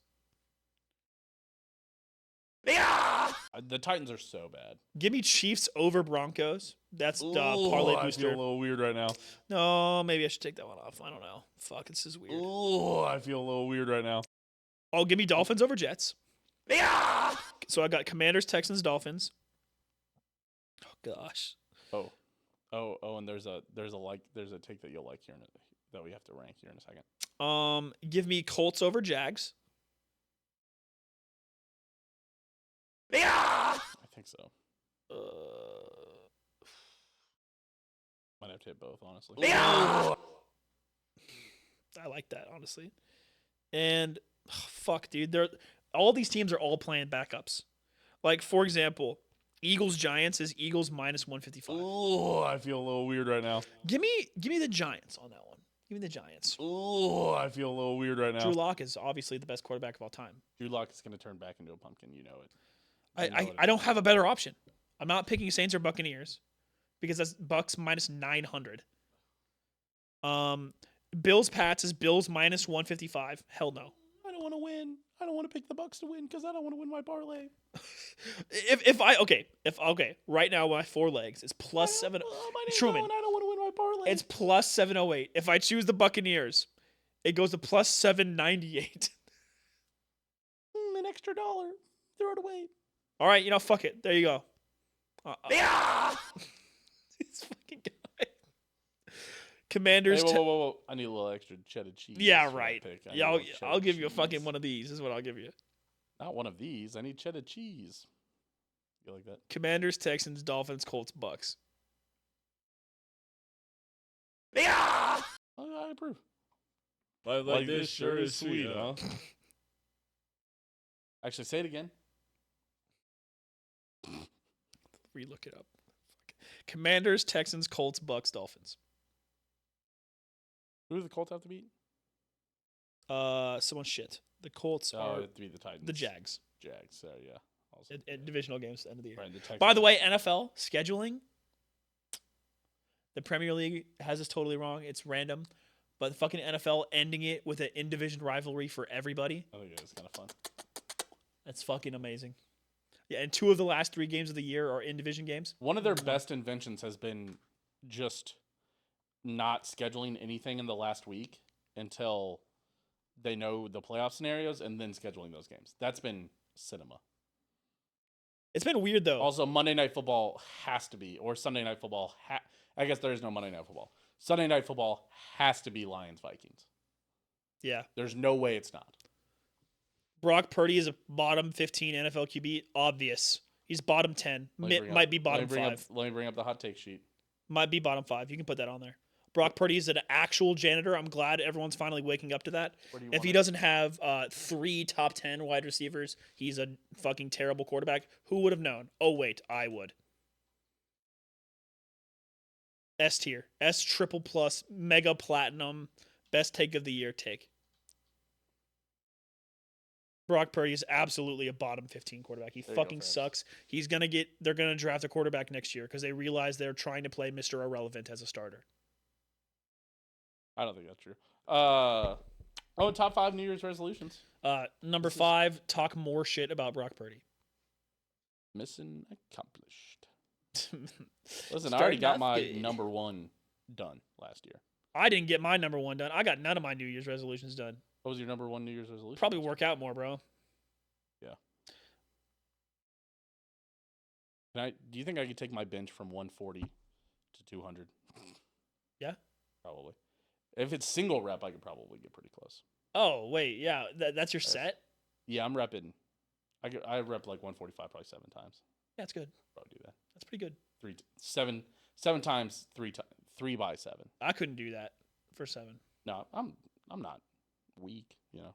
The Titans are so bad. Give me Chiefs over Broncos. That's the parlay I feel booster. a little weird right now. No, maybe I should take that one off. I don't know. Fuck, this is weird. Oh, I feel a little weird right now. Oh, give me Dolphins over Jets. So I got Commanders, Texans, Dolphins. Oh gosh. Oh, and there's a take that you'll like here that we have to rank here in a second. Give me Colts over Jags. I think so. Might have to hit both, honestly. I like that, honestly. And fuck, dude, all these teams are all playing backups. Like, for example, Eagles Giants is Eagles minus 155. Oh, I feel a little weird right now. Give me the Giants on that one. Give me the Giants. Oh, I feel a little weird right now. Drew Lock is obviously the best quarterback of all time. Drew Lock is going to turn back into a pumpkin. You know it. I don't have a better option. I'm not picking Saints or Buccaneers because that's Bucks minus 900. Bills Pats is Bills minus 155. Hell no. I don't want to win. I don't want to pick the Bucks to win because I don't want to win my parlay. Right now my 4 legs is plus 7. Truman, I don't want to win my parlay. it's plus 708. If I choose the Buccaneers, it goes to plus 798. him an extra $1. Throw it away. All right, fuck it. There you go. Yeah. This fucking guy. Commanders. Hey, whoa. I need a little extra cheddar cheese. Yeah, for that right. pick. I need Yeah, a I'll, little I'll cheddar give you a fucking cheese. one of these. Is what I'll give you. Not one of these. I need cheddar cheese. You like that? Commanders, Texans, Dolphins, Colts, Bucks. Yeah. I approve. Like this sure is sweet, huh? Actually, say it again. Relook it up. Commanders, Texans, Colts, Bucks, Dolphins. Who do the Colts have to beat? Someone shit. The Colts are It'd be the Titans. the Jags. Jags. Yeah. Also, In divisional games at the end of the year. right, the Texans. By the way, NFL scheduling. The Premier League has this totally wrong. It's random, but the fucking NFL ending it with an in-division rivalry for everybody. I think it is kind of fun. That's fucking amazing. Yeah, and 2 of the last 3 games of the year are in-division games. One of their best inventions has been just not scheduling anything in the last week until they know the playoff scenarios and then scheduling those games. That's been cinema. It's been weird though. Also, Monday Night Football has to be, or Sunday Night Football. I guess there is no Monday Night Football. Sunday Night Football has to be Lions Vikings. Yeah. There's no way it's not. Brock Purdy is a bottom 15 NFL QB. Obvious. He's bottom 10. Might be bottom 5. Let me bring up the hot take sheet. Might be bottom 5. You can put that on there. Brock Purdy is an actual janitor. I'm glad everyone's finally waking up to that. If he doesn't have 3 top 10 wide receivers, he's a fucking terrible quarterback. Who would have known? Oh, wait, I would. S tier. S triple plus, mega platinum, best take of the year take. Brock Purdy is absolutely a bottom 15 quarterback. He fucking sucks. They're gonna draft a quarterback next year because they realize they're trying to play Mr. Irrelevant as a starter. I don't think that's true. Top 5 New Year's resolutions. Number 5, talk more shit about Brock Purdy. Mission accomplished. Listen, I already got my number 1 done last year. I didn't get my number 1 done. I got none of my New Year's resolutions done. What was your number 1 New Year's resolution? Probably work out more, bro. Yeah. Do you think I could take my bench from 140 to 200? Yeah. Probably. If it's single rep, I could probably get pretty close. Oh, wait. Yeah. That's your set? Yeah, I'm repping. I rep like 145 probably 7 times. Yeah, that's good. Probably do that. That's pretty good. 7 times 3 by 7. I couldn't do that for 7. No, I'm not weak, but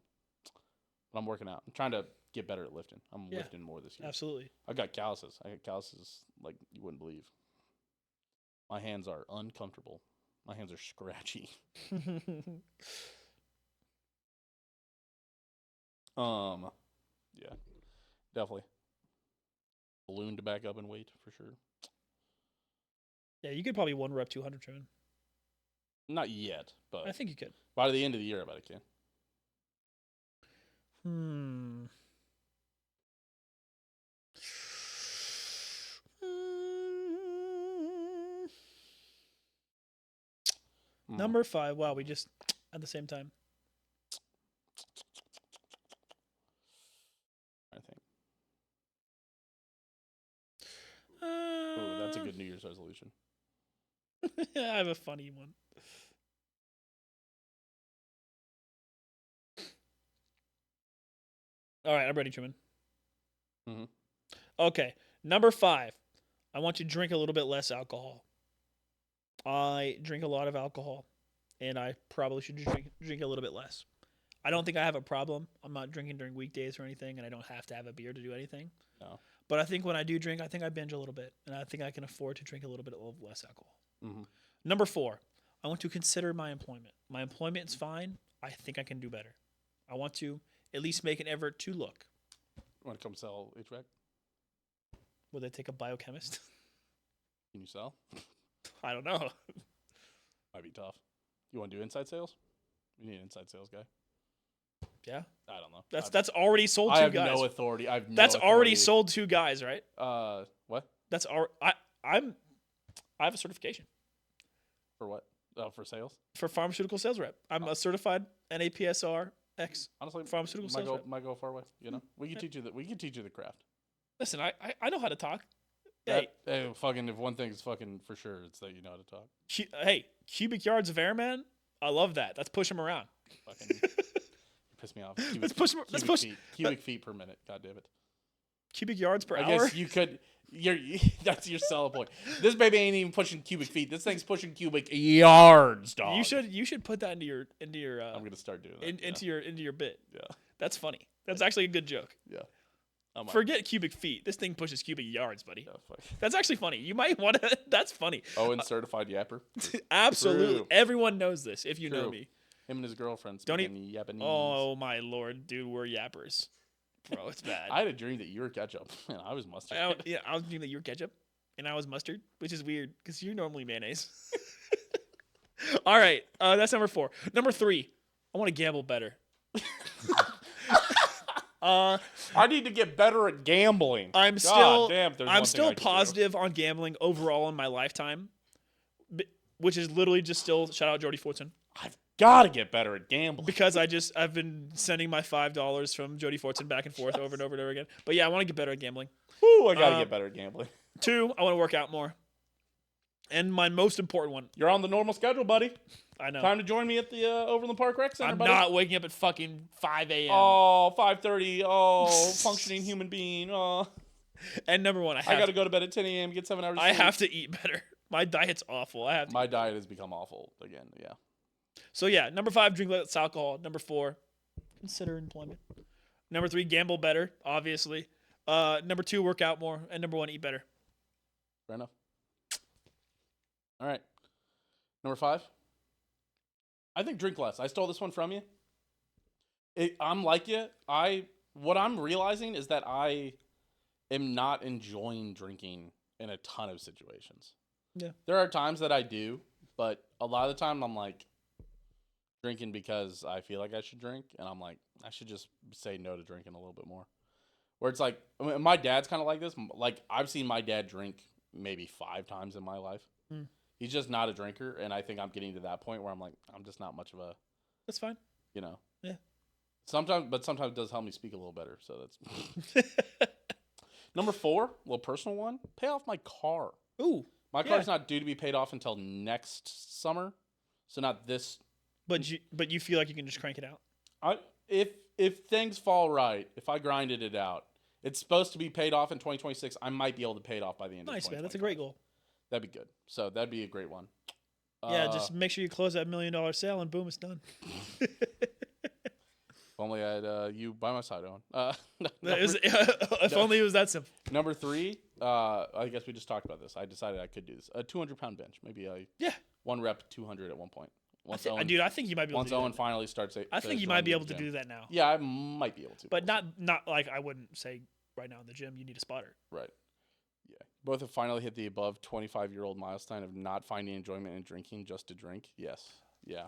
I'm working out. I'm trying to get better at lifting. I'm lifting more this year. Absolutely. I got calluses. Like you wouldn't believe. My hands are uncomfortable. My hands are scratchy. Yeah, definitely. Ballooned back up in weight for sure. Yeah, you could probably 1 rep 200, Truman. Not yet, but I think you could. by the end of the year, I bet I can. Number 5. Wow, we just at the same time. I think. Oh, that's a good New Year's resolution. I have a funny one. All right, I'm ready, Truman. Mm-hmm. Okay, number 5. I want you to drink a little bit less alcohol. I drink a lot of alcohol, and I probably should drink a little bit less. I don't think I have a problem. I'm not drinking during weekdays or anything, and I don't have to have a beer to do anything. No. But I think when I do drink, I think I binge a little bit, and I think I can afford to drink a little bit of less alcohol. Mm-hmm. Number 4, I want to consider my employment. My employment's fine. I think I can do better. I want to at least make an effort to look. Want to come sell HVAC? Will they take a biochemist? Can you sell? I don't know. Might be tough. You want to do inside sales? We need an inside sales guy. Yeah, I don't know. that's already sold 2 I have guys. no authority. That's already sold 2 guys, right? What? That's I have a certification For what? Oh, for sales? for pharmaceutical sales rep. I'm a certified NAPSR X. Honestly, Pharmaceutical might sales go rep. might go a far way. You know, we can teach you the craft. Listen, I know how to talk. Hey, Hey, fucking, if one thing's fucking for sure, it's that you know how to talk. hey, cubic yards of air, man. I love that. Let's push him around. Fucking, you piss me off. Let's push him. Let's push cubic feet per minute. God damn it. cubic yards per I hour. guess you could. That's your selling point. This baby ain't even pushing cubic feet. This thing's pushing cubic yards, dog. You should put that into your I'm gonna start doing that. into your bit. Yeah. That's funny. That's actually a good joke. Yeah. I might. Forget cubic feet. This thing pushes cubic yards, buddy. Yeah, fuck. That's actually funny. You might want to. That's funny. Owen certified yapper. Absolutely. True. Everyone knows this if you know True. me. Him and his girlfriend Don't speaking Japanese. Oh my lord, dude, we're yappers, bro. It's bad. I had a dream that you were ketchup and I was mustard. I was thinking that you were ketchup, and I was mustard, which is weird because you're normally mayonnaise. All right, that's number 4. Number 3, I want to gamble better. I need to get better at gambling. I'm God still damn, there's I'm one thing I still could do. positive on gambling overall in my lifetime, which is literally just still shout out Jody Fortson I've got to get better at gambling. because I've been sending my $5 from Jody Fortson back and forth over and over and over again. But yeah, I want to get better at gambling. Woo, I got to get better at gambling. 2, I want to work out more. And my most important one, You're on the normal schedule, buddy. I know. Time to join me at the Overland Park Rec Center, I'm buddy. not waking up at fucking 5 a.m. Oh, 5:30. Oh, functioning human being. Oh, And number 1, I got to go to bed at 10 a.m. Get 7 hours. I sleep. have to eat better. My diet's awful. I have to. My diet has become awful again. Yeah. So yeah, number 5, drink less alcohol. Number 4, consider employment. Number 3, gamble better, obviously. Number 2, work out more. And number 1, eat better. Fair enough. All right. Number 5. I think drink less. I stole this one from you. I'm like you. What I'm realizing is that I am not enjoying drinking in a ton of situations. Yeah. There are times that I do, but a lot of the time I'm like drinking because I feel like I should drink, and I'm like, I should just say no to drinking a little bit more. Where it's like, I mean, my dad's kind of like this. Like, I've seen my dad drink maybe 5 times in my life. Mm. He's just not a drinker, and I think I'm getting to that point where I'm like, I'm just not much of a, That's fine. you know. Yeah. Sometimes it does help me speak a little better. So that's number 4, a little personal one. Pay off my car. Ooh. My Yeah. car's not due to be paid off until next summer, so not this. But you feel like you can just crank it out? If things fall right, if I grinded it out, it's supposed to be paid off in 2026. I might be able to pay it off by the end of Nice, 2025. man. That's a great goal. That'd be good. So that'd be a great one. Yeah, just make sure you close that $1 million sale and boom, it's done. If only I had you by my side, Owen. If only it was that simple. Number 3, I guess we just talked about this. I decided I could do this. A 200-pound bench. Maybe Yeah. 1 rep 200 at one point. Once Dude, I think you might be able once to do Owen that. finally starts. I think you might be able to do that now. Yeah, I might be able to. But not like I wouldn't say right now in the gym you need a spotter. Right. Yeah. Both have finally hit the above 25-year-old milestone of not finding enjoyment in drinking just to drink. Yes. Yeah.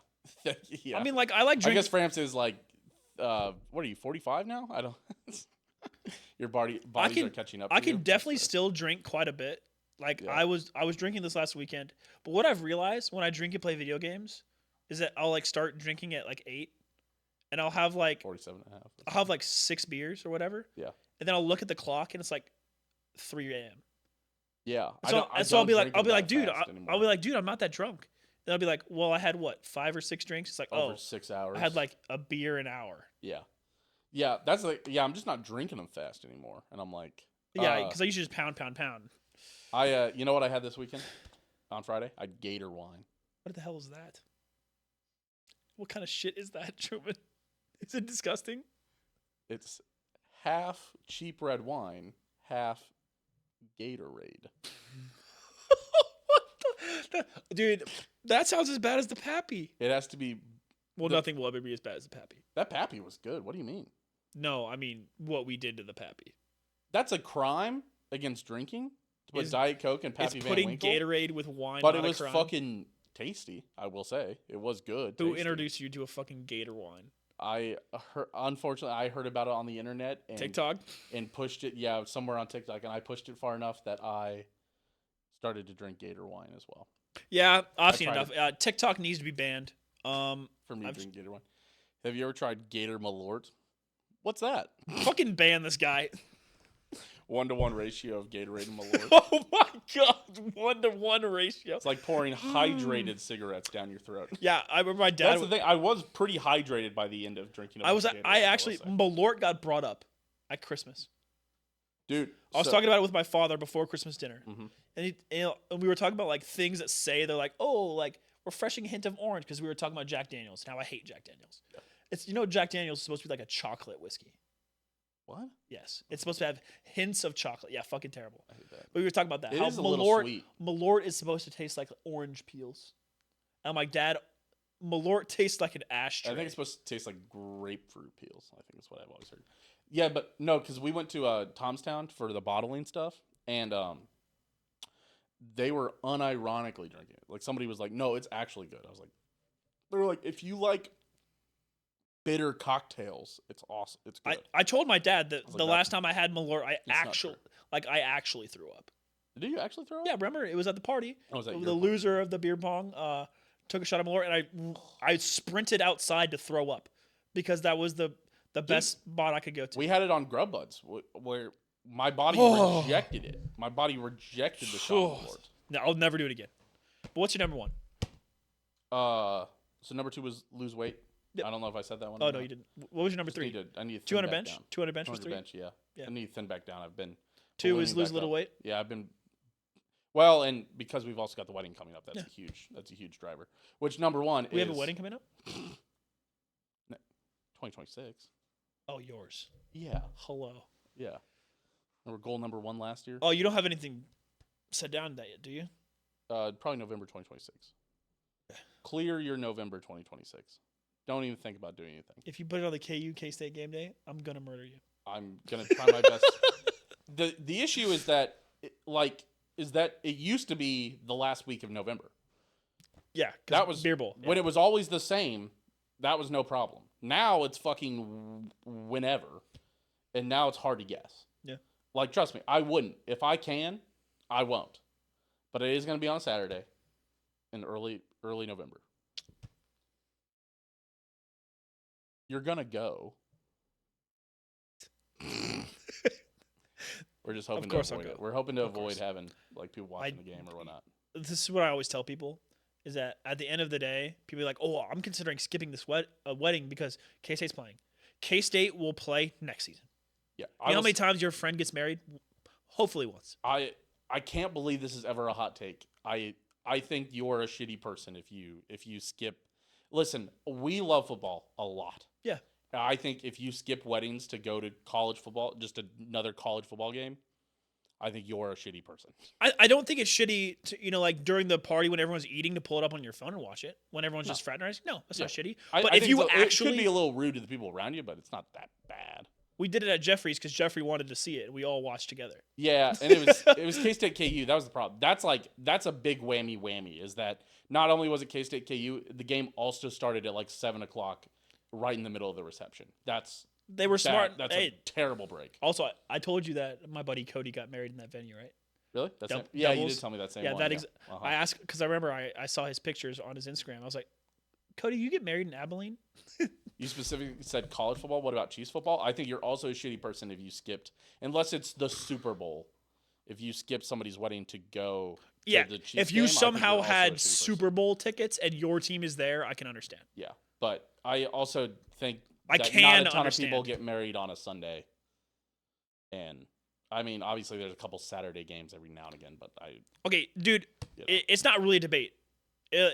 Yeah. I mean, like I like I drinking. guess Framps is like, what are you, 45 now? I don't. Your bodies are catching up. I to you. can definitely still drink quite a bit. Like Yeah. I was drinking this last weekend. But what I've realized when I drink and play video games is that I'll like start drinking at like 8, and I'll have like 47 and a half. I'll have like 6 beers or whatever. Yeah. And then I'll look at the clock and it's like 3 a.m. Yeah. So I'll be like, dude, I'll be like, dude, I'm not that drunk. Then I'll be like, well, I had what, 5 or 6 drinks? It's like, over 6 hours. I had like a beer an hour. Yeah. Yeah, that's like, yeah, I'm just not drinking them fast anymore. And I'm like, Yeah, because I usually just pound. you know what I had this weekend on Friday? I had Gator wine. What the hell is that? What kind of shit is that, Truman? Is it disgusting? It's half cheap red wine, half Gatorade. Dude, that sounds as bad as the Pappy. It has to be. Well, nothing will ever be as bad as the Pappy. That Pappy was good. What do you mean? No, I mean what we did to the Pappy. That's a crime against drinking. To put Is- Diet Coke and It's Pappy Van putting Winkle. Gatorade with wine. But not it a was crime. fucking tasty. I will say it was good. Who tasty. introduced you to a fucking Gator wine? Unfortunately, I heard about it on the internet and TikTok. and pushed it. Yeah, somewhere on TikTok, and I pushed it far enough that I started to drink Gator wine as well. Yeah, I've seen tried enough. TikTok needs to be banned. For me, to I've- drink Gator wine. Have you ever tried Gator Malort? What's that? Fucking ban this guy. 1-to-1 ratio of Gatorade and Malort. Oh my god, 1-to-1 ratio. It's like pouring hydrated cigarettes down your throat. Yeah, I remember my dad. That's the thing. I was pretty hydrated by the end of drinking. I was. Gatorade, I will actually say. Malort got brought up at Christmas. Dude, I was talking about it with my father before Christmas dinner, Mhm. and and we were talking about like things that say they're like, oh, like refreshing hint of orange because we were talking about Jack Daniels. Now I hate Jack Daniels. Yeah. It's Jack Daniels is supposed to be like a chocolate whiskey. What? Yes, it's supposed to have hints of chocolate. Yeah, fucking terrible. I hate that. But we were talking about that. It How is a little Malort, sweet. Malort is supposed to taste like orange peels. And I'm like, Dad, Malort tastes like an ashtray. I think it's supposed to taste like grapefruit peels. I think that's what I've always heard. Yeah, but no, because we went to Tomstown for the bottling stuff, and they were unironically drinking it. Like somebody was like, "No, it's actually good." I was like, "They were like, if you like bitter cocktails, it's awesome. It's good." I told my dad that was the like, last time I had Malort, I not actually threw up. Did you actually throw up? Yeah, remember it was at the party. Oh, was that The your fault? loser of the beer pong took a shot of Malort, and I sprinted outside to throw up because that was the best spot I could go to. We had it on Grub Buds, where my body Oh. rejected it. My body rejected the shot of Malort. No, I'll never do it again. But what's your number one? So number 2 was lose weight. Yep. I don't know if I said that one. Oh or no, not. you didn't. What was your number Just 3? I need to 200 thin back bench. down. 200 bench was 200 3. bench, yeah. Yeah. I need to thin back down. I've been 2 is ballooning lose a back little up. weight. Yeah, I've been. Well, and because we've also got the wedding coming up, that's a huge driver. Which number 1 We is have a wedding coming up. 2026. Oh, yours. Yeah, Hello. yeah. Remember goal number 1 last year? Oh, you don't have anything set down that yet, do you? Probably November 2026. Clear your November 2026. Don't even think about doing anything. If you put it on the KU K-State game day, I'm gonna murder you. I'm gonna try my best. The issue is that it used to be the last week of November. Yeah, 'cause That was beer bowl. when it was always the same. That was no problem. Now it's fucking whenever, and now it's hard to guess. Yeah. Like, trust me, I wouldn't. If I can, I won't. But it is gonna be on a Saturday, in early November. You're gonna go. We're just hoping Of course to I'll avoid it. go. We're hoping to Of avoid course. having like people watching the game or whatnot. This is what I always tell people: is that at the end of the day, people are like, "Oh, I'm considering skipping this wedding because K-State's playing." K-State will play next season. Yeah, You know how many times your friend gets married? Hopefully once. I can't believe this is ever a hot take. I think you're a shitty person if you skip. Listen, we love football a lot. Yeah. I think if you skip weddings to go to college football, just another college football game, I think you're a shitty person. I don't think it's shitty to, like during the party when everyone's eating to pull it up on your phone and watch it when everyone's just fraternizing. No, that's not shitty. But I if think you it actually, could be a little rude to the people around you, but it's not that bad. we did it at Jeffrey's because Jeffrey wanted to see it. We all watched together. Yeah, and it was K-State KU. That was the problem. That's a big whammy. Is that not only was it K-State KU, the game also started at like 7:00, right in the middle of the reception. They were smart. That's Hey, a terrible break. also, I told you that my buddy Cody got married in that venue, right? Really? That's Dou- yeah, you doubles? did tell me that same Yeah, one. that I asked because I remember I saw his pictures on his Instagram. I was like, Cody, you get married in Abilene? You specifically said college football. What about Chiefs football? I think you're also a shitty person if you skipped, unless it's the Super Bowl. If you skip somebody's wedding to go Yeah. to the Chiefs If game, you I think somehow you're also a shitty had person. Super Bowl tickets and your team is there, I can understand. Yeah, but I also think I that can not a ton understand. of people get married on a Sunday. And I mean, obviously, there's a couple Saturday games every now and again, but Okay, dude, you know. it's not really a debate.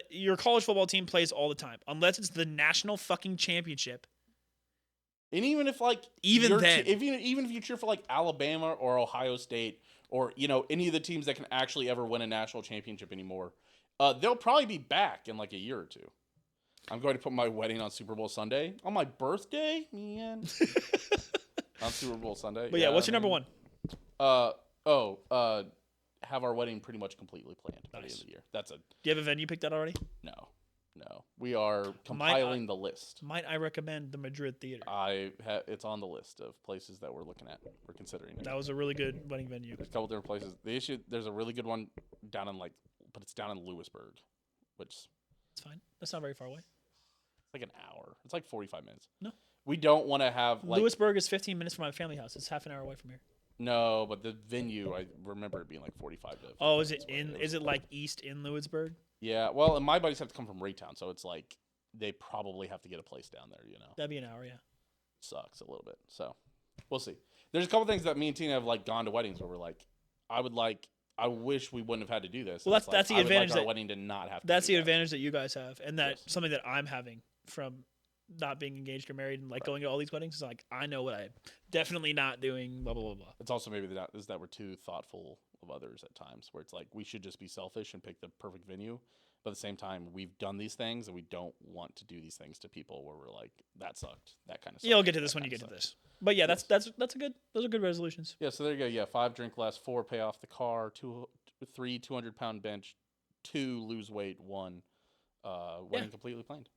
Your college football team plays all the time, unless it's the national fucking championship. And even if like Even you're then. even if you cheer for like Alabama or Ohio State or any of the teams that can actually ever win a national championship anymore, they'll probably be back in like a year or two. I'm going to put my wedding on Super Bowl Sunday on my birthday, man. On Super Bowl Sunday. But yeah, what's your number one? Have our wedding pretty much completely planned by the end Nice. of the year. That's a Do you have a venue picked out already? no. We are compiling the list. Might I recommend the Madrid Theater? It's on the list of places that we're looking at. We're considering it. That was a really good wedding venue. There's a couple different places. There's a really good one down in but it's down in Lewisburg, which It's fine. That's not very far away. It's like an hour. It's like 45 minutes. No. We don't want to have like Lewisburg is 15 minutes from my family house. It's half an hour away from here. no, but the venue I remember it being like 45 to 50 Oh, is minutes it away. in? was- Is it like east in Lewisburg? Yeah, well, and my buddies have to come from Raytown, so it's like they probably have to get a place down there. That'd be an hour, yeah. Sucks a little bit. So we'll see. There's a couple things that me and Tina have like gone to weddings where we're like, I wish we wouldn't have had to do this. Well, And it's that's the I would advantage like our that- wedding to not have to. That's do the that. advantage that you guys have, and that Yes. something that I'm having from not being engaged or married and like going to all these weddings is like I know what I'm definitely not doing. Blah blah blah blah. It's also maybe that we're too thoughtful of others at times, where it's like we should just be selfish and pick the perfect venue. But at the same time, we've done these things, and we don't want to do these things to people where we're like, that sucked. That kind of. You'll get to this when you get to this. But yeah, that's a good. Those are good resolutions. Yeah, so there you go. Yeah, 5 drink less, 4 pay off the car, 3 200-pound bench, 2 lose weight, 1 wedding completely planned.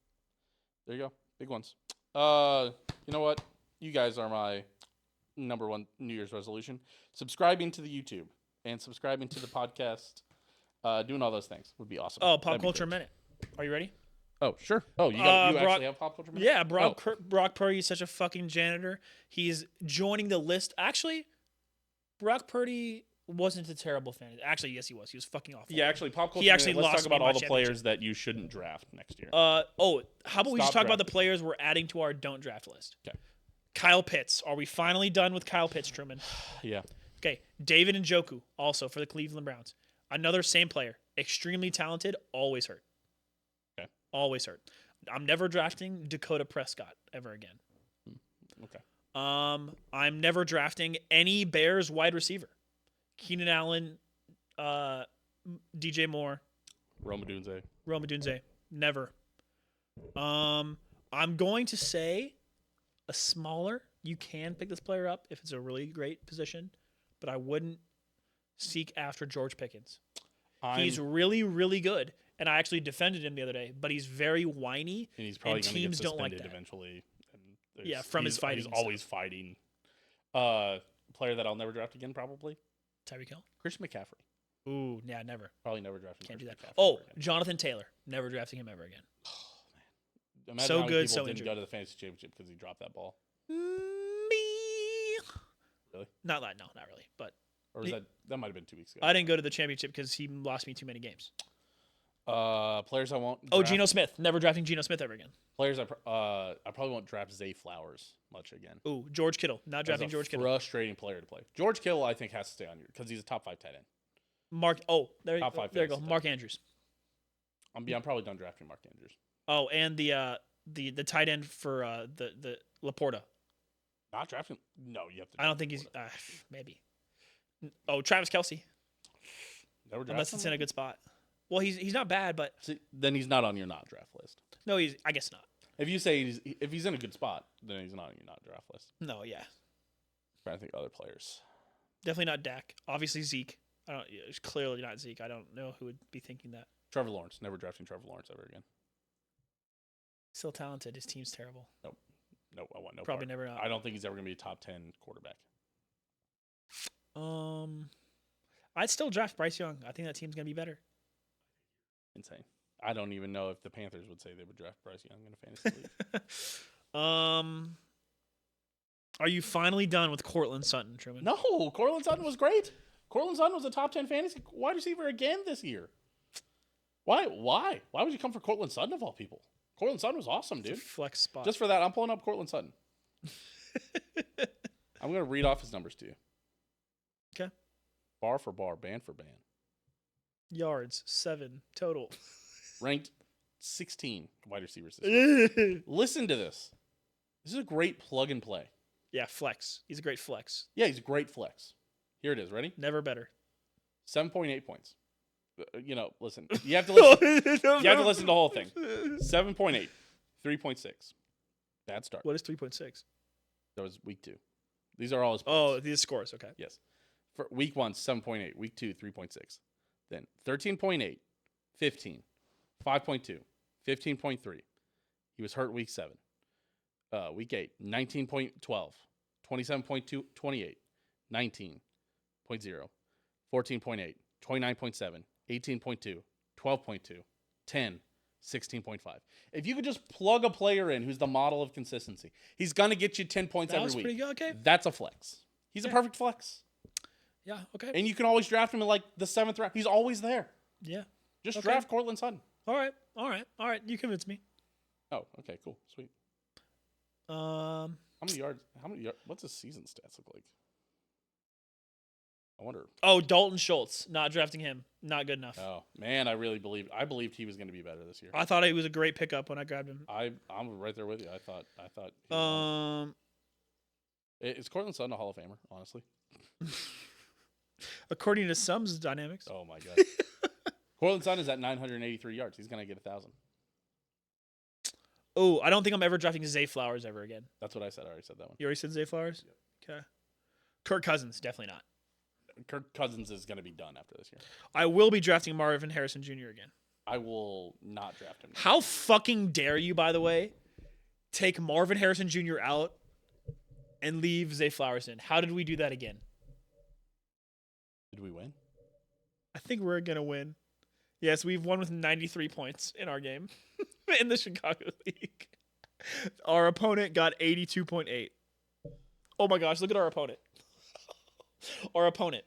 There you go, big ones. You know what? You guys are my number one New Year's resolution. Subscribing to the YouTube and subscribing to the podcast, doing all those things would be awesome. Oh, pop That'd be culture great. minute. Are you ready? Oh, sure. Oh, you Brock- actually have pop culture minute? Yeah, Oh. Brock Purdy is such a fucking janitor. He's joining the list. Actually, Brock Purdy wasn't a terrible fan. Actually, yes, he was. He was fucking awful. Yeah, actually, pop culture. He actually minute, let's lost talk me about my all the championship. players that you shouldn't draft next year. How about we just Stop talk about the drafting. players we're adding to our don't draft list? 'Kay. Kyle Pitts. Are we finally done with Kyle Pitts, Truman? Yeah. Okay. David Njoku, also for the Cleveland Browns. Another same player. Extremely talented, always hurt. Okay. Always hurt. I'm never drafting Dakota Prescott ever again. Okay. I'm never drafting any Bears wide receiver. Keenan Allen, DJ Moore, Roma Dunze. Rome Odunze. Never. I'm going to say a smaller. You can pick this player up if it's a really great position, but I wouldn't seek after George Pickens. He's really, really good, and I actually defended him the other day. But he's very whiny, and he's probably and going to get teams don't like suspended that. eventually. And Yeah, from his fighting He's and always fighting. Player that I'll never draft again, probably Tyreek Hill. Christian McCaffrey. Ooh, yeah, never. Probably never drafting. Can't do Christian that. McCaffrey Oh, ever again. Jonathan Taylor. Never drafting him ever again. Imagine so how many good, people so didn't injured. go to the fantasy championship because he dropped that ball. Me. Really? Not really. But Or was that might have been 2 weeks ago. I didn't go to the championship because he lost me too many games. Players I won't. Oh, draft- Geno Smith. Never drafting Geno Smith ever again. Players I probably won't draft Zay Flowers much again. Ooh, George Kittle. Not That's drafting a George Kittle. frustrating player to play. George Kittle, I think, has to stay on your because he's a top 5 tight end. Mark. Oh, there Top 5 you go. fantasy Mark Andrews. I'm probably done drafting Mark Andrews. Oh, and the tight end for the Laporta. Not drafting. No, you have to. I don't think he's maybe. Oh, Travis Kelsey. Never draft Unless it's in a good spot. Well, he's not bad, but See, then he's not on your not draft list. no, I guess not. If you say if he's in a good spot, then he's not on your not draft list. No, yeah, trying to think of other players. definitely not Dak. Obviously Zeke. It's clearly not Zeke. I don't know who would be thinking that. Trevor Lawrence. Never drafting Trevor Lawrence ever again. Still talented. His team's terrible. Nope, I want no. Probably part. never. I don't think he's ever going to be a top 10 quarterback. I'd still draft Bryce Young. I think that team's gonna be better. Insane. I don't even know if the Panthers would say they would draft Bryce Young in a fantasy league. Are you finally done with Cortland Sutton, Truman? No, Cortland Sutton was great. Cortland Sutton was a top 10 fantasy wide receiver again this year. Why? Why would you come for Cortland Sutton of all people? Cortland Sutton was awesome, It's a dude. flex spot. Just for that, I'm pulling up Cortland Sutton. I'm going to read off his numbers to you. Okay. Bar for bar, band for band. Yards 7 total. Ranked 16 wide receivers this year. Yeah, Listen to this. This is a great plug and play. flex. He's a great flex. Yeah, he's a great flex. Here it is. Ready? Never better. 7.8 points. Listen. You have to listen. You have to listen to the whole thing. 7.8, 3.6. Bad start. What is 3.6? That was week 2. These are all his points. Oh, these scores. Okay. Yes. For week 1, 7.8. Week 2, 3.6. Then 13.8, 15, 5.2, 15.3. He was hurt week 7. Week 8, 19.12, 27.2, 28, 19.0, 14.8, 29.7, 18.2, 12.2, 10, 16.5. If you could just plug a player in who's the model of consistency, he's going to get you 10 points That every was week. pretty good. Okay. That's a flex. He's a perfect flex. Yeah. Okay. And you can always draft him in like the 7th round. He's always there. Yeah. Just Okay. draft Cortland Sutton. All right. You convinced me. Oh, okay, cool. Sweet. How many yards? What's his season stats look like? I wonder. Oh, Dalton Schultz. Not drafting him. Not good enough. Oh, man, I believed he was going to be better this year. I thought he was a great pickup when I grabbed him. I'm right there with you. I thought is Cortland Sutton a Hall of Famer, honestly? According to some dynamics. Oh my god. Cortland Sutton is at 983 yards. He's going to get 1,000. Oh, I don't think I'm ever drafting Zay Flowers ever again. That's what I said. I already said that one. You already said Zay Flowers? Okay. Kirk Cousins, definitely not. Kirk Cousins is going to be done after this year. I will be drafting Marvin Harrison Jr. again. I will not draft him. How fucking dare you, by the way, take Marvin Harrison Jr. out and leave Zay Flowers in? How did we do that again? Did we win? I think we're going to win. Yes, we've won with 93 points in our game in the Chicago League. Our opponent got 82.8. Oh my gosh, look at our opponent. Our opponent,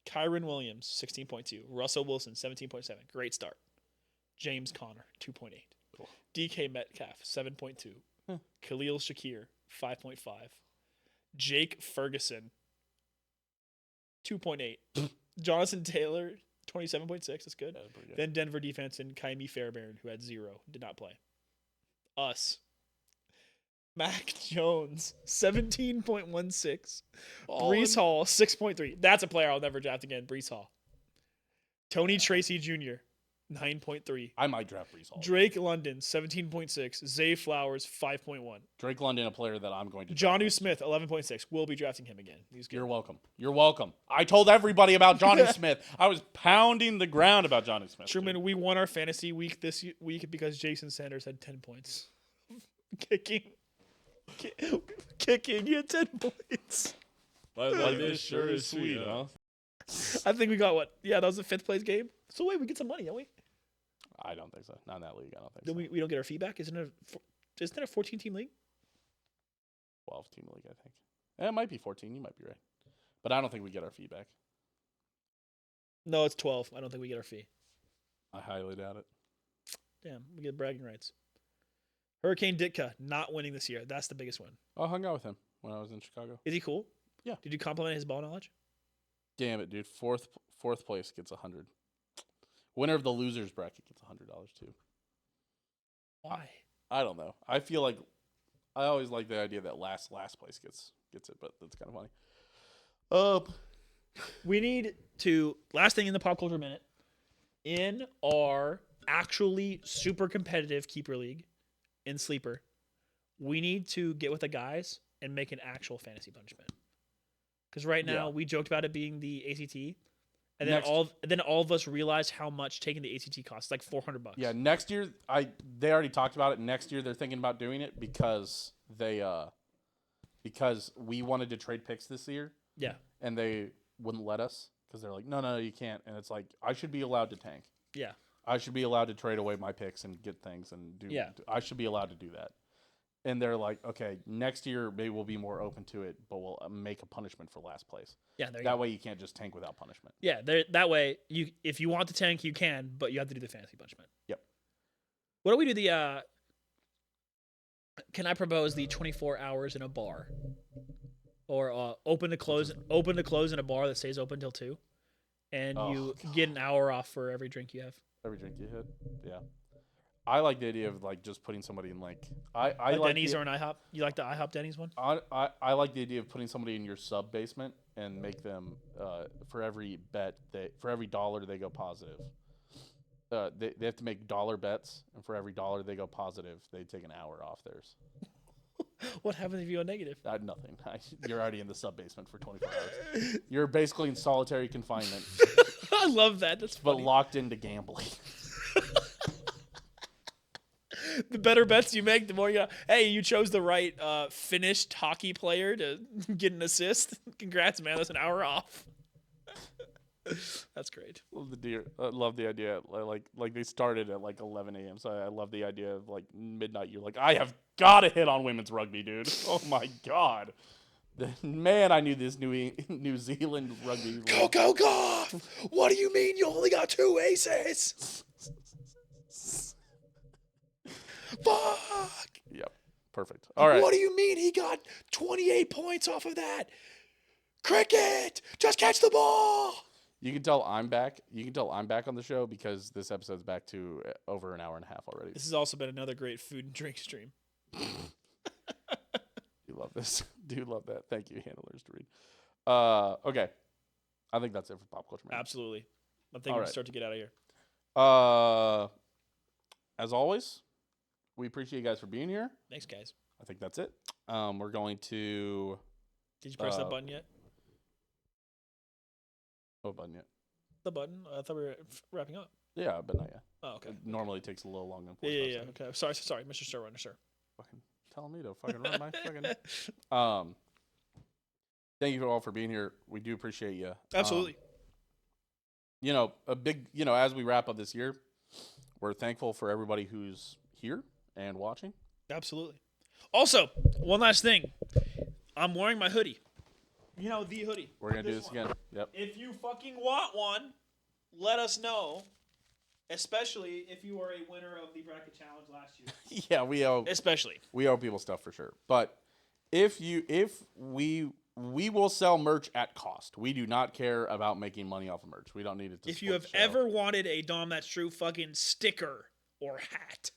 Kyron Williams, 16.2. Russell Wilson, 17.7. Great start. James Conner, 2.8. Cool. DK Metcalf, 7.2. Khalil Shakir, 5.5. Jake Ferguson, 2.8. Jonathan Taylor, 27.6. That's good. That was pretty good. Then Denver defense and Kaimi Fairbairn, who had 0, did not play. Us. Mac Jones, 17.16. Brees Hall, 6.3. That's a player I'll never draft again. Brees Hall. Tony Tracy Jr., 9.3. I might draft Brees Hall. Drake London, 17.6. Zay Flowers, 5.1. Drake London, a player that I'm going to Jonnu draft. Smith, 11.6. We'll be drafting him again. He's good. You're welcome. You're welcome. I told everybody about Johnny Smith. I was pounding the ground about Johnny Smith. Truman, dude. we won our fantasy week this week because Jason Sanders had 10 points. Kicking, he had 10 points. This sure is sweet, huh? I think we got what? Yeah, that was the 5th place game. So wait, we get some money, don't we? I don't think so. Not in that league. I don't think Then so. we don't get our feedback. Isn't it a 14-team league? 12-team league, I think. It might be 14. You might be right. But I don't think we get our feedback. No, it's 12. I don't think we get our fee. I highly doubt it. Damn, we get bragging rights. Hurricane Ditka not winning this year. That's the biggest one. I hung out with him when I was in Chicago. Is he cool? Yeah. Did you compliment his ball knowledge? Damn it, dude. Fourth place gets 100. Winner of the losers bracket gets $100 too. Why? I don't know. I feel like I always like the idea that last place gets it, but that's kind of funny. We need to, last thing in the pop culture minute, in our actually super competitive keeper league in Sleeper, we need to get with the guys and make an actual fantasy punishment. Because right now we joked about it being the ACT, and then all of us realized how much taking the ACT costs, like $400. Yeah, next year they already talked about it. Next year they're thinking about doing it because we wanted to trade picks this year. Yeah. And they wouldn't let us because they're like, no, you can't. And it's like, I should be allowed to tank. Yeah. I should be allowed to trade away my picks and get things and do. Yeah. I should be allowed to do that. And they're like, okay, next year maybe we'll be more open to it, but we'll make a punishment for last place. Yeah. There you That go. way you can't just tank without punishment. Yeah. That way, if you want to tank, you can, but you have to do the fantasy punishment. Yep. What do we do? Can I propose the 24 hours in a bar, or open to close in a bar that stays open till 2, and you get an hour off for every drink you have. Every drink you hit, yeah. I like the idea of like just putting somebody in like I Like like Denny's or an IHOP. You like the IHOP Denny's one? I like the idea of putting somebody in your sub basement and make them for every dollar they go positive. They have to make dollar bets, and for every dollar they go positive, they take an hour off theirs. What happens if you go negative? Nothing. You're already in the sub basement for 24 hours. You're basically in solitary confinement, I love that. That's but funny. locked into gambling. The better bets you make, the more you. Hey, you chose the right finished hockey player to get an assist. Congrats, man. That's an hour off. That's great. Love the deer. Love the idea. Like they started at like 11 a.m. So I love the idea of like midnight. You're like, I have got to hit on women's rugby, dude. Oh my god. Man, I knew this New Zealand rugby. League. Go, Goff! What do you mean you only got 2 aces? Fuck! Yep. Perfect. All right. What do you mean he got 28 points off of that? Cricket! Just catch the ball! You can tell I'm back. You can tell I'm back on the show because this episode's back to over an hour and a half already. This has also been another great food and drink stream. You love this. Do love that. Thank you, handlers to read. Okay. I think that's it for Pop Culture Man. Absolutely. I'm thinking we start to get out of here. As always, we appreciate you guys for being here. Thanks, guys. I think that's it. We're going to... Did you press that button yet? What button yet? The button? I thought we were wrapping up. Yeah, but not yet. Oh, okay. It normally takes a little longer. Yeah. Okay. Sorry, Mr. Star Runner, sir. Fucking telling me to fucking run my fucking... Thank you all for being here. We do appreciate you. Absolutely. A big, as we wrap up this year, we're thankful for everybody who's here and watching. Absolutely. Also, one last thing. I'm wearing my hoodie. The hoodie. We're going to do this again. Yep. If you fucking want one, let us know. Especially if you are a winner of the bracket challenge last year. Yeah, we owe people stuff for sure. But if we will sell merch at cost. We do not care about making money off of merch. We don't need it to If you have ever wanted a Dahm That's True fucking sticker or hat.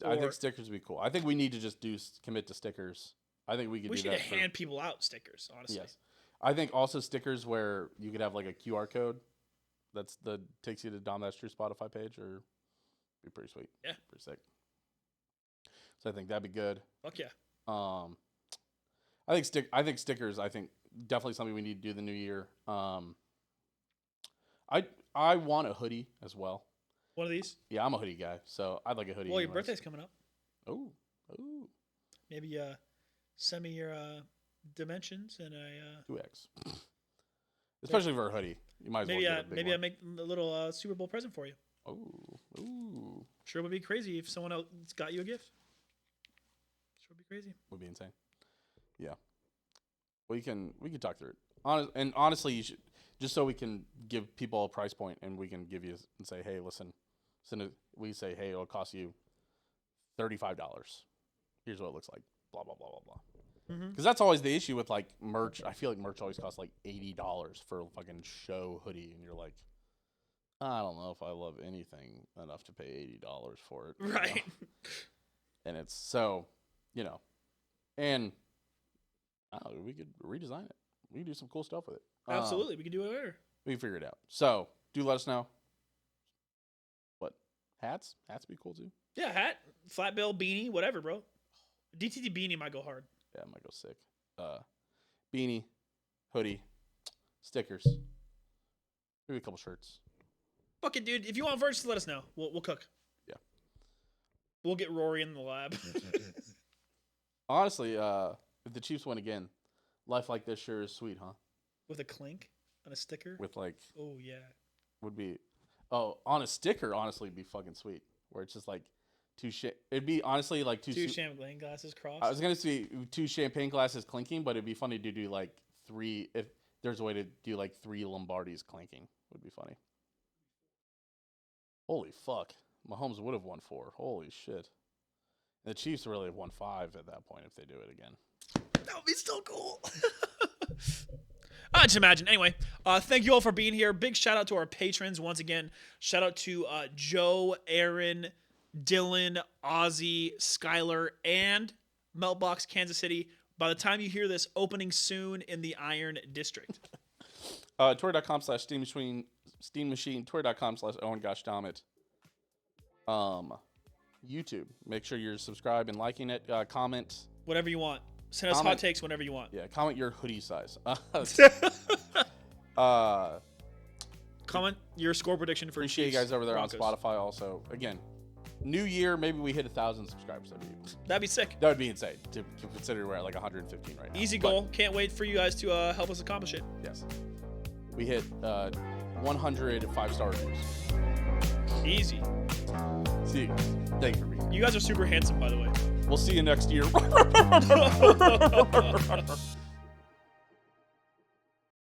I think stickers would be cool. I think we need to just commit to stickers. I think we could do that. We should hand people out stickers, honestly. Yes. I think also stickers where you could have like a QR code takes you to Dahm That's True Spotify page or be pretty sweet. Yeah. Pretty sick. So I think that'd be good. Fuck yeah. I think stickers. I think definitely something we need to do the new year. I want a hoodie as well. One of these? Yeah, I'm a hoodie guy, so I'd like a hoodie. Well, your birthday's coming up. Oh. Maybe send me your dimensions and 2X. Especially for a hoodie, you might as well get a big maybe one. I make a little Super Bowl present for you. Ooh. Sure would be crazy if someone else got you a gift. Sure would be crazy. Would be insane. Yeah. We can talk through it. Honestly, you should, just so we can give people a price point and we can give you and say, hey, listen, we say, hey, it'll cost you $35. Here's what it looks like. Blah blah blah blah blah. Because that's always the issue with like merch. I feel like merch always costs like $80 for a fucking show hoodie, and you're like, I don't know if I love anything enough to pay $80 for it. Right. And it's so, and we could redesign it. We can do some cool stuff with it. Absolutely. We can do it later. We can figure it out. So do let us know. What? Hats? Hats would be cool too. Yeah, hat, flat bill, beanie, whatever, bro. DTT beanie might go hard. Yeah, it might go sick. Beanie, hoodie, stickers, maybe a couple shirts. Fuck it, dude. If you want verses, let us know. We'll cook. Yeah. We'll get Rory in the lab. Honestly, if the Chiefs win again, life like this sure is sweet, huh? With a clink on a sticker. With like, oh yeah, on a sticker. Honestly, it'd be fucking sweet. Where it's just like it'd be honestly like two champagne glasses crossed. I was gonna say 2 champagne glasses clinking, but it'd be funny to do like 3. If there's a way to do like 3 Lombardis clinking, would be funny. Holy fuck, Mahomes would have won 4. Holy shit. The Chiefs really have won 5 at that point if they do it again. That would be so cool. I just imagine. Anyway, thank you all for being here. Big shout out to our patrons once again. Shout out to Joe, Aaron, Dylan, Ozzy, Skylar, and Meltbox Kansas City. By the time you hear this, opening soon in the Iron District. Twitter.com/Steam Machine. Twitter.com/Owen Gosh Dammit. YouTube. Make sure you're subscribed and liking it. Comment. Whatever you want. Send us hot takes whenever you want. Yeah, comment your hoodie size. Comment your score prediction for appreciate Chiefs, you guys over there Broncos. on Spotify also. Again, new year, maybe we hit 1,000 subscribers. That'd be sick. That would be insane to consider we're at like 115 right now. Easy goal. Can't wait for you guys to help us accomplish it. Yes. We hit 100 5-star reviews. Easy. See you guys. Thank you for being here. You guys are super handsome, by the way. We'll see you next year.